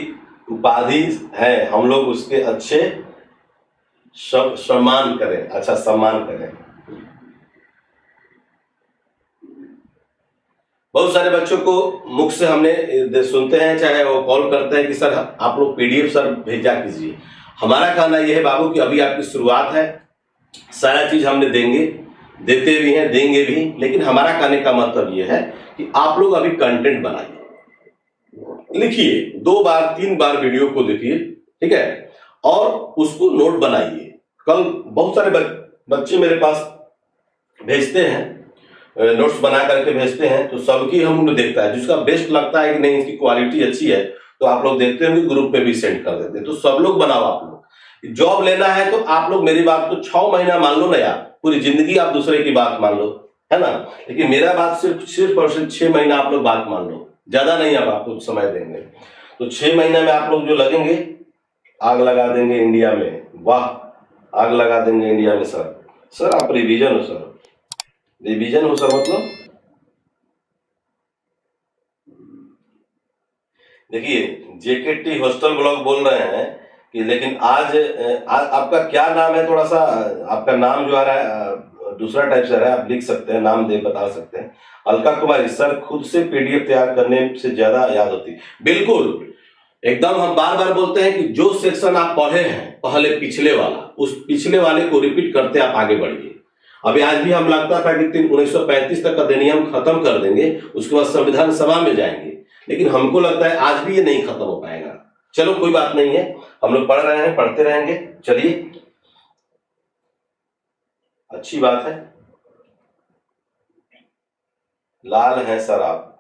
उपाधि है, हम लोग उसके अच्छे सम्मान करें, अच्छा सम्मान करें। बहुत सारे बच्चों को मुख से हमने सुनते हैं, चाहे वो कॉल करते हैं कि सर आप लोग पीडीएफ सर भेजा कीजिए। हमारा कहना यह है बाबू कि अभी आपकी शुरुआत है, सारा चीज हमने देते भी हैं, देंगे भी। लेकिन हमारा कहने का मतलब यह है कि आप लोग अभी कंटेंट बनाइए, लिखिए, 2 बार 3 बार वीडियो को देखिए, ठीक है, और उसको नोट बनाइए। कल बहुत सारे बच्चे मेरे पास भेजते हैं, नोट्स बना करके भेजते हैं, तो सबकी हम लोग देखता है, जिसका बेस्ट लगता है कि नहीं इसकी क्वालिटी अच्छी है तो आप लोग देखते होंगे ग्रुप पे भी सेंड कर देते हैं। तो सब लोग बनाओ। आप लोग जॉब लेना है तो आप लोग मेरी बात को 6 महीना मान लो ना यार, पूरी जिंदगी आप दूसरे की बात मान लो, है ना। लेकिन मेरा बात सिर्फ और सिर्फ 6 महीना आप लोग बात मान लो, ज्यादा नहीं आप आपको समय देंगे। तो 6 महीने में आप लोग जो लगेंगे, आग लगा देंगे इंडिया में। वाह, आग लगा देंगे इंडिया में सर आप रिवीजन हो सर, रिवीजन हो सर। मतलब देखिए, जेकेटी हॉस्टल ब्लॉग बोल रहे हैं कि लेकिन आज आपका क्या नाम है, थोड़ा सा आपका नाम जो आ रहा है दूसरा टाइप से आ रहा है, आप लिख सकते हैं, नाम दे बता सकते हैं। अलका कुमारी सर, खुद से पीडीएफ तैयार करने से ज्यादा याद होती। बिल्कुल, एकदम हम बार बार बोलते हैं कि जो सेक्शन आप पढ़े हैं पहले पिछले वाला, उस पिछले वाले को रिपीट करते आप आगे बढ़िए। अभी आज भी हम लगता था कि 1935 तक अधिनियम खत्म कर देंगे, उसके बाद संविधान सभा में जाएंगे, लेकिन हमको लगता है आज भी ये नहीं खत्म हो पाएगा। चलो कोई बात नहीं है, हम लोग पढ़ रहे हैं, पढ़ते रहेंगे। चलिए, अच्छी बात है। लाल हैं सर आप,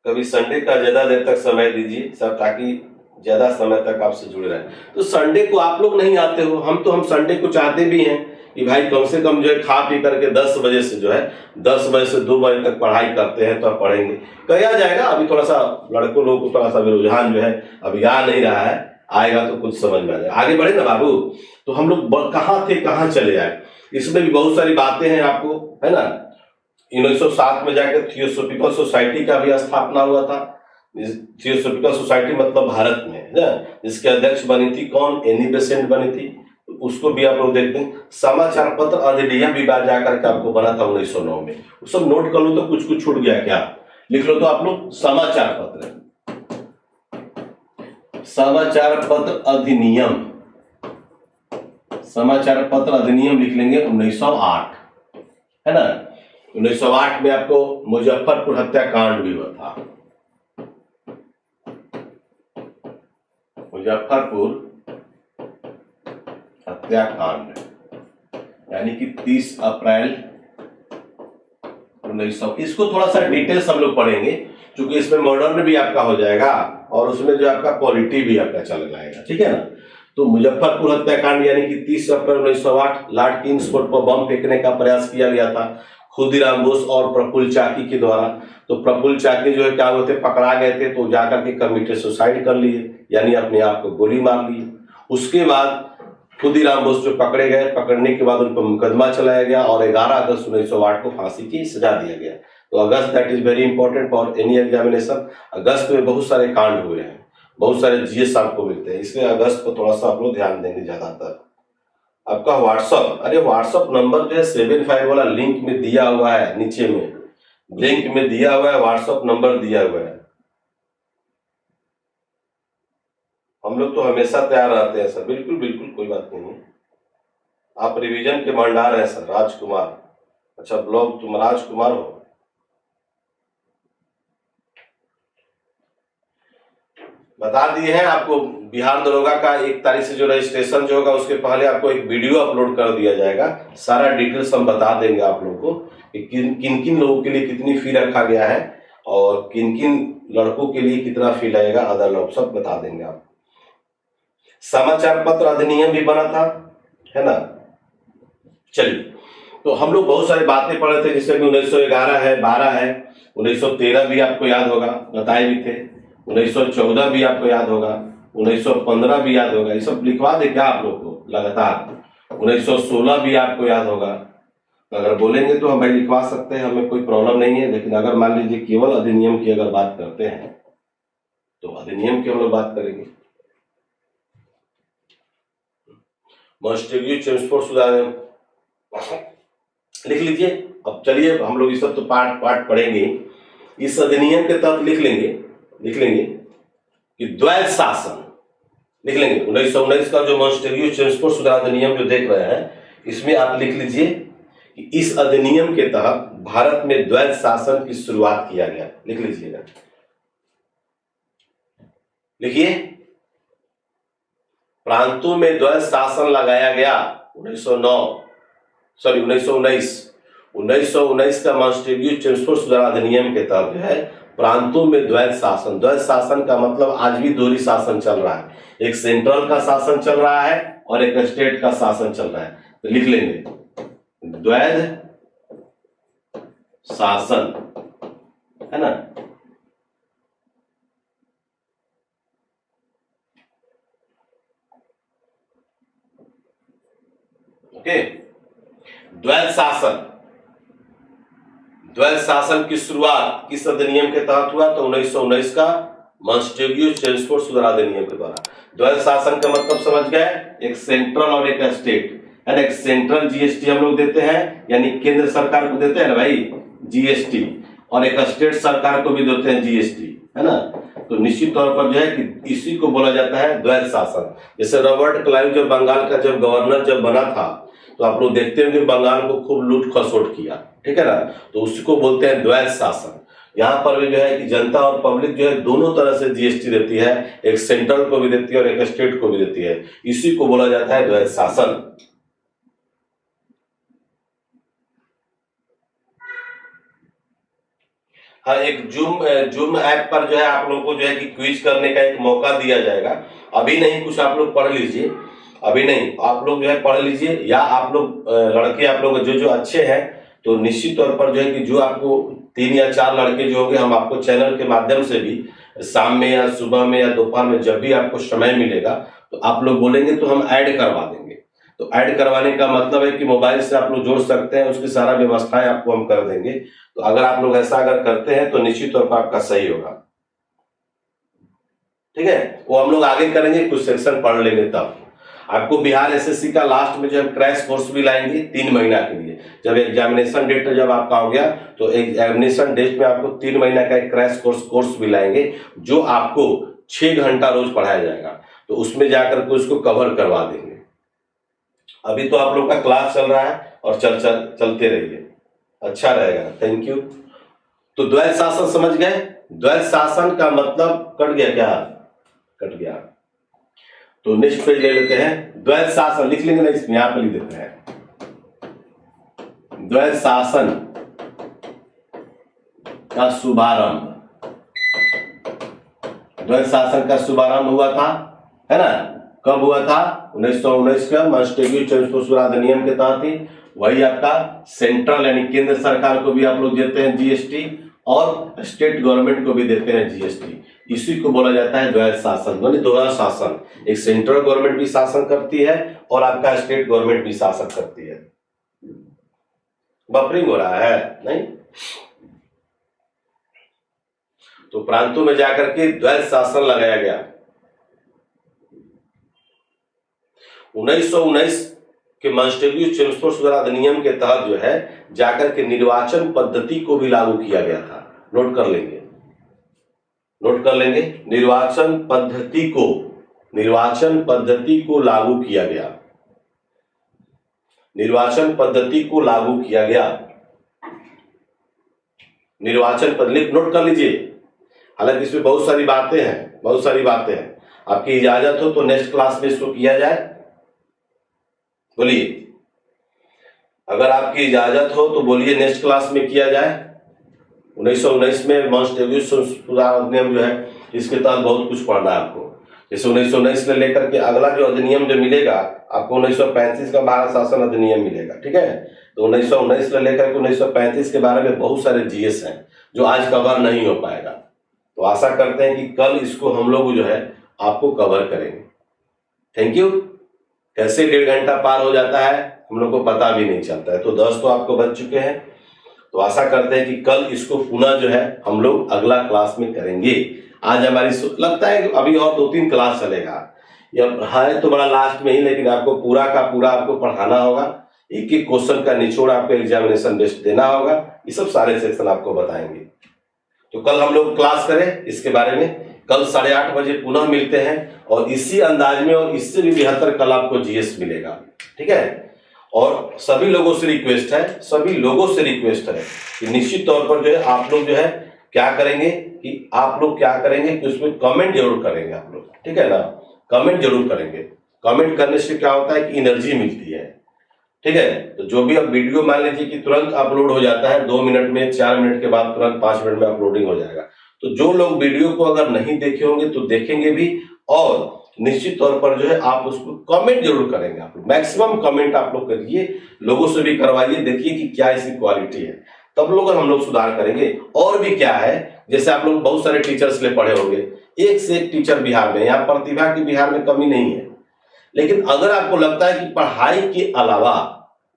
कभी संडे का ज्यादा देर तक समय दीजिए सर, ताकि ज्यादा समय तक आपसे जुड़े रहें। तो संडे को आप लोग नहीं आते हो, हम संडे को चाहते भी हैं कि भाई कम से कम जो है खा पी करके 10 बजे से जो है 10 बजे से 2 बजे तक पढ़ाई करते हैं, तो आप पढ़ेंगे, किया जाएगा। अभी थोड़ा सा लड़कों लोगों को थोड़ा सा रुझान जो है अभी आ नहीं रहा है, आएगा तो कुछ समझ में आ जाएगा। आगे बढ़े ना बाबू। तो हम लोग कहाँ थे कहाँ चले आए, इसमें भी बहुत सारी बातें हैं आपको, है ना। 1907 में जाकर थियोसॉफिकल सोसाइटी का भी स्थापना हुआ था। थियोसॉफिकल सोसाइटी मतलब भारत में, है ना, जिसके अध्यक्ष बनी थी कौन, एनी बेसेंट बनी थी। उसको भी आप लोग देखते हैं। समाचार पत्र अधिनियम भी बाहर जाकर के आपको बना था 1909 में। सब नोट कर लो तो कुछ कुछ छूट गया क्या, लिख लो तो आप लोग समाचार पत्र, समाचार पत्र अधिनियम, समाचार पत्र अधिनियम लिख लेंगे 1908, है ना। 1908 में आपको मुजफ्फरपुर हत्याकांड भी हुआ था। मुजफ्फरपुर हत्याकांड यानी कि 30 अप्रैल 1900। इसको थोड़ा सा डिटेल्स हम लोग पढ़ेंगे, क्योंकि इसमें मॉडर्न भी आपका हो जाएगा और उसमें जो आपका पॉलिटी भी आपका चल जाएगा, ठीक है ना। तो मुजफ्फरपुर हत्याकांड यानी कि 30 अप्रैल 1908 लॉर्ड किंग्सफोर्ड पर बम फेंकने का प्रयास किया गया था खुदीराम बोस और प्रफुल्ल चाकी के द्वारा। तो प्रफुल्ल चाकी जो है क्या होते, पकड़ा गए थे, तो जाकर के कमिटेड सुसाइड कर लिए, यानी अपने आप को गोली मार ली। उसके बाद खुदीराम बोस जो पकड़े गए, पकड़ने के बाद उन पर मुकदमा चलाया गया और 11 अगस्त 1908 को फांसी की सजा दिया गया। तो August that is very important for any examination. अगस्त में बहुत सारे कांड हुए हैं, बहुत सारे जीएस आपको मिलते हैं, इसलिए अगस्त को थोड़ा सा आप लोग ध्यान देंगे ज्यादातर। आपका व्हाट्सअप, अरे व्हाट्सअप नंबर जो है 75 वाला लिंक में दिया हुआ है, नीचे में लिंक में दिया हुआ है, व्हाट्सअप नंबर दिया हुआ है। हम लोग तो हमेशा तैयार रहते हैं सर, बिल्कुल बिल्कुल कोई बात नहीं है। आप रिवीजन के भंडार हैं सर, राजकुमार। अच्छा ब्लॉग तुम राजकुमार हो। बता दिए हैं आपको, बिहार दरोगा का 1 तारीख से जो रजिस्ट्रेशन जो होगा उसके पहले आपको एक वीडियो अपलोड कर दिया जाएगा। सारा डिटेल्स हम बता देंगे आप लोगों को कि किन किन लोगों के लिए कितनी फी रखा गया है और किन किन लड़कों के लिए कितना फी लगेगा, अदर लोग सब बता देंगे आप। समाचार पत्र अधिनियम भी बना था, है ना। चलिए, तो हम लोग बहुत सारी बातें पढ़े थे, जिसमें 1911 है, 12 है, 1913 भी आपको याद होगा, बताए भी थे, 1914 भी आपको याद होगा, 1915 भी याद होगा। ये सब लिखवा दे क्या आप लोग को लगातार। 1916 भी आपको याद होगा। अगर बोलेंगे तो हम भाई लिखवा सकते हैं, हमें कोई प्रॉब्लम नहीं है। लेकिन अगर मान लीजिए केवल अधिनियम की अगर बात करते हैं तो अधिनियम की हम लोग बात करेंगे। मॉन्टेग्यू चेम्सफोर्ड सुधार लिख लीजिए। अब चलिए हम लोग इस सब तो पार्ट पढ़ेंगे। इस अधिनियम के तहत लिख लेंगे कि द्वैध शासन लिख लेंगे। 1919 का जो मॉन्टेग्यू चेम्सफोर्ड सुधार अधिनियम जो देख रहे हैं, इसमें आप लिख लीजिए कि इस अधिनियम के तहत भारत में द्वैध शासन की शुरुआत किया गया। लिख लीजिएगा, लिखिए। प्रांतों में द्वैध शासन लगाया गया 1919 का मॉन्टेग्यू चेम्सफोर्ड सुधार अधिनियम के तहत जो है प्रांतों में द्वैध शासन का मतलब आज भी दोहरी शासन चल रहा है। एक सेंट्रल का शासन चल रहा है और एक स्टेट का शासन चल रहा है। तो लिख लेंगे द्वैध शासन, है ना। ओके, द्वैध शासन की शुरुआत किस अधिनियम के तहत हुआ? तो 1919 का मॉन्टेग्यू चेम्सफोर्ड सुधार अधिनियम के द्वारा। द्वैध शासन का मतलब समझ गए, एक सेंट्रल और एक स्टेट, है ना। एक सेंट्रल जीएसटी हम लोग देते हैं, यानी केंद्र सरकार को देते हैं ना भाई जीएसटी, और एक स्टेट सरकार को भी देते हैं जीएसटी, है ना। तो निश्चित तौर पर जो है कि इसी को बोला जाता है द्वैध शासन। जैसे रॉबर्ट क्लाइव जब बंगाल का जब गवर्नर जब बना था, तो आप लोग देखते होंगे बंगाल को खूब लूट खसोट किया, ठीक है ना। तो उसको बोलते हैं द्वैध शासन। यहाँ पर भी जो है कि जनता और पब्लिक जो है दोनों तरह से जीएसटी देती है, एक सेंट्रल को भी देती है और एक स्टेट को भी देती है। इसी को बोला जाता है द्वैध शासन। हाँ, एक जूम ऐप पर जो है आप लोगों को जो है कि क्विज करने का एक मौका दिया जाएगा। अभी नहीं, कुछ आप लोग पढ़ लीजिए, अभी नहीं, आप लोग जो है पढ़ लीजिए, या आप लोग लड़के आप लोग जो अच्छे हैं तो निश्चित तौर पर जो है कि जो आपको 3 या 4 लड़के जो होंगे, हम आपको चैनल के माध्यम से भी शाम में या सुबह में या दोपहर में जब भी आपको समय मिलेगा तो आप लोग बोलेंगे तो हम ऐड करवा देंगे। तो ऐड करवाने का मतलब है कि मोबाइल से आप लोग जोड़ सकते हैं, उसकी सारा व्यवस्थाएं आपको हम कर देंगे। तो अगर आप लोग ऐसा अगर करते हैं तो निश्चित तौर पर आपका सही होगा, ठीक है। वो हम लोग आगे करेंगे, कुछ सेक्शन पढ़ लेंगे तब। आपको बिहार एसएससी का लास्ट में जो है क्रैश कोर्स भी लाएंगे 3 महीना के लिए। जब एग्जामिनेशन डेट जब आपका हो गया तो एग्जामिनेशन डेट में आपको 3 महीना का एक क्रैश कोर्स भी लाएंगे, जो आपको 6 घंटा रोज पढ़ाया जाएगा। तो उसमें जाकर के उसको कवर करवा देंगे। अभी तो आप लोग का क्लास चल रहा है और चलते रहिए, अच्छा रहेगा। Thank you. तो द्वैध शासन समझ गए। द्वैध शासन का मतलब कट गया क्या? कट गया। तो नेक्स्ट पेज ले लेते हैं। द्वैध शासन लिख लेंगे ना, इसमें यहां पर लिख देते हैं द्वैध शासन का शुभारंभ। द्वैध शासन का शुभारंभ हुआ था, है ना। कब हुआ था? 1919 का मॉन्टेग्यू चेम्सफोर्ड सुधार अधिनियम के तहत ही। वही आपका सेंट्रल यानी केंद्र सरकार को भी आप लोग देते हैं जीएसटी और स्टेट गवर्नमेंट को भी देते हैं जीएसटी। इसी को बोला जाता है द्वैध शासन, यानी दोहरा शासन। एक सेंट्रल गवर्नमेंट भी शासन करती है और आपका स्टेट गवर्नमेंट भी शासन करती है। बफरिंग हो रहा है नहीं? तो प्रांतों में जाकर के द्वैध शासन लगाया गया। 1919 के मॉन्टेग्यू चेम्सफोर्ड सुधार अधिनियम के तहत जो है जाकर के निर्वाचन पद्धति को भी लागू किया गया था। नोट कर लेंगे, नोट कर लेंगे। निर्वाचन पद्धति को लागू किया गया, निर्वाचन पद्धति को लागू किया गया। निर्वाचन पद्धति नोट कर लीजिए। हालांकि इसमें बहुत सारी बातें हैं, बहुत सारी बातें हैं। आपकी इजाजत हो तो नेक्स्ट क्लास में इसको किया जाए, बोलिए। अगर आपकी इजाजत हो तो बोलिए नेक्स्ट क्लास में किया जाए। 1919 में मॉन्टेग्यू सुधार अधिनियम जो है इसके तहत बहुत कुछ पढ़ना है आपको। जैसे 1919 से लेकर के अगला जो अधिनियम जो मिलेगा आपको 1935 का भारत शासन अधिनियम मिलेगा, ठीक है। तो 1919 से लेकर के 1935 के बारे में बहुत सारे जीएस हैं जो आज कवर नहीं हो पाएगा। तो आशा करते हैं कि कल इसको हम लोग जो है आपको कवर करेंगे। Thank you. कैसे 1.5 घंटा पार हो जाता है हम लोग को पता भी नहीं चलता है। तो 10 तो आपको बच चुके हैं। तो आशा करते हैं कि कल इसको पुनः जो है हम लोग अगला क्लास में करेंगे। आज हमारी लगता है कि अभी और 2-3 क्लास चलेगा, यह है तो बड़ा लास्ट में ही, लेकिन आपको पूरा का पूरा आपको पढ़ाना होगा। एक एक क्वेश्चन का निचोड़ आपको एग्जामिनेशन बेस्ड देना होगा। ये सब सारे सेक्शन आपको बताएंगे। तो कल हम लोग क्लास करें इसके बारे में। कल 8:30 बजे पुनः मिलते हैं और इसी अंदाज में और इससे भी बेहतर कल आपको जीएस मिलेगा, ठीक है। और सभी लोगों से रिक्वेस्ट है, सभी लोगों से रिक्वेस्ट है कि निश्चित तौर पर जो है आप लोग जो है क्या करेंगे कि आप लोग क्या करेंगे कि उसमें कमेंट जरूर करेंगे आप लोग, ठीक है ना। कमेंट जरूर करेंगे। कमेंट करने से क्या होता है कि एनर्जी मिलती है, ठीक है। तो जो भी अब वीडियो मान लीजिए कि तुरंत अपलोड हो जाता है, 2 मिनट में, 4 मिनट के बाद तुरंत 5 मिनट में अपलोडिंग हो जाएगा। तो जो लोग वीडियो को अगर नहीं देखे होंगे तो देखेंगे भी, और निश्चित तौर पर जो है आप उसको कमेंट जरूर करेंगे। आप लोग मैक्सिमम कमेंट आप लोग करिए, लोगों से भी करवाइए, देखिए कि क्या इसकी क्वालिटी है, तब लोग हम लोग सुधार करेंगे। और भी क्या है, जैसे आप लोग बहुत सारे टीचर्स ले पढ़े होंगे, एक से एक टीचर बिहार में, यहाँ प्रतिभा की बिहार में कमी नहीं है। लेकिन अगर आपको लगता है कि पढ़ाई के अलावा,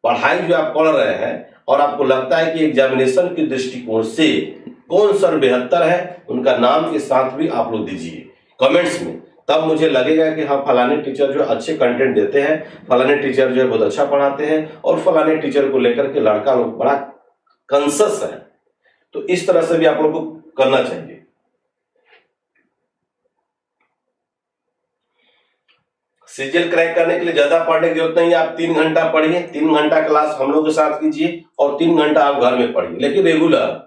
पढ़ाई जो आप पढ़ रहे हैं और आपको लगता है कि एग्जामिनेशन के दृष्टिकोण से कौन सर बेहतर है, उनका नाम के साथ भी आप लोग दीजिए कमेंट्स में। तब मुझे लगेगा कि हाँ फलाने टीचर जो अच्छे कंटेंट देते हैं, फलाने टीचर जो है बहुत अच्छा पढ़ाते हैं, और फलाने टीचर को लेकर के लड़का लोग बड़ा कंसस है। तो इस तरह से भी आप लोग को करना चाहिए। सीजीएल क्रैक करने के लिए ज्यादा पढ़ने की जरूरत नहीं है। आप 3 घंटा पढ़िए, 3 घंटा क्लास हम लोग के साथ कीजिए और 3 घंटा आप घर में पढ़िए, लेकिन रेगुलर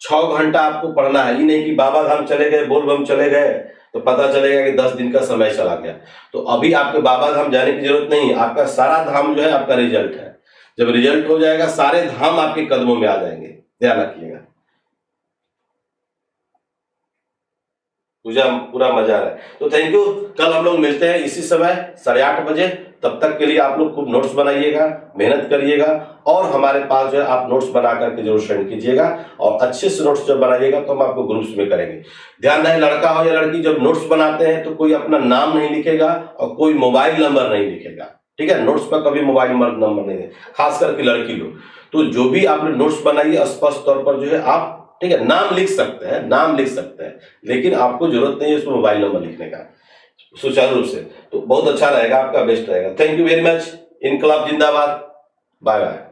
6 घंटा आपको पढ़ना है। ये नहीं कि बाबा धाम चले गए, बोलबम चले गए तो पता चलेगा कि 10 दिन का समय चला गया। तो अभी आपके बाबा धाम जाने की जरूरत नहीं है। आपका सारा धाम जो है आपका रिजल्ट है। जब रिजल्ट हो जाएगा सारे धाम आपके कदमों में आ जाएंगे, ध्यान रखिएगा। पूरा मजा आ रहा है। तो थैंक यू। कल हम लोग मिलते हैं इसी समय 8:30 बजे। तब तक के लिए आप लोग खूब नोट्स बनाइएगा, मेहनत करिएगा, और हमारे पास जो है आप नोट्स बना करके जरूर सेंड कीजिएगा। और अच्छे से नोट्स जब बनाइएगा तो हम आपको ग्रुप्स में करेंगे। ध्यान रहे, लड़का हो या लड़की, जब नोट्स बनाते हैं तो कोई अपना नाम नहीं लिखेगा और कोई मोबाइल नंबर नहीं लिखेगा, ठीक है। नोट्स पर कभी मोबाइल नंबर नहीं है, खास करके लड़की लोग। तो जो भी आपने नोट्स बनाइए स्पष्ट तौर पर जो है आप, ठीक है, नाम लिख सकते हैं, नाम लिख सकते हैं, लेकिन आपको जरूरत नहीं है उसमें मोबाइल नंबर लिखने का, सुचारू रूप से। तो बहुत अच्छा रहेगा, आपका बेस्ट रहेगा। Thank you very much. इनकलाब जिंदाबाद। Bye bye.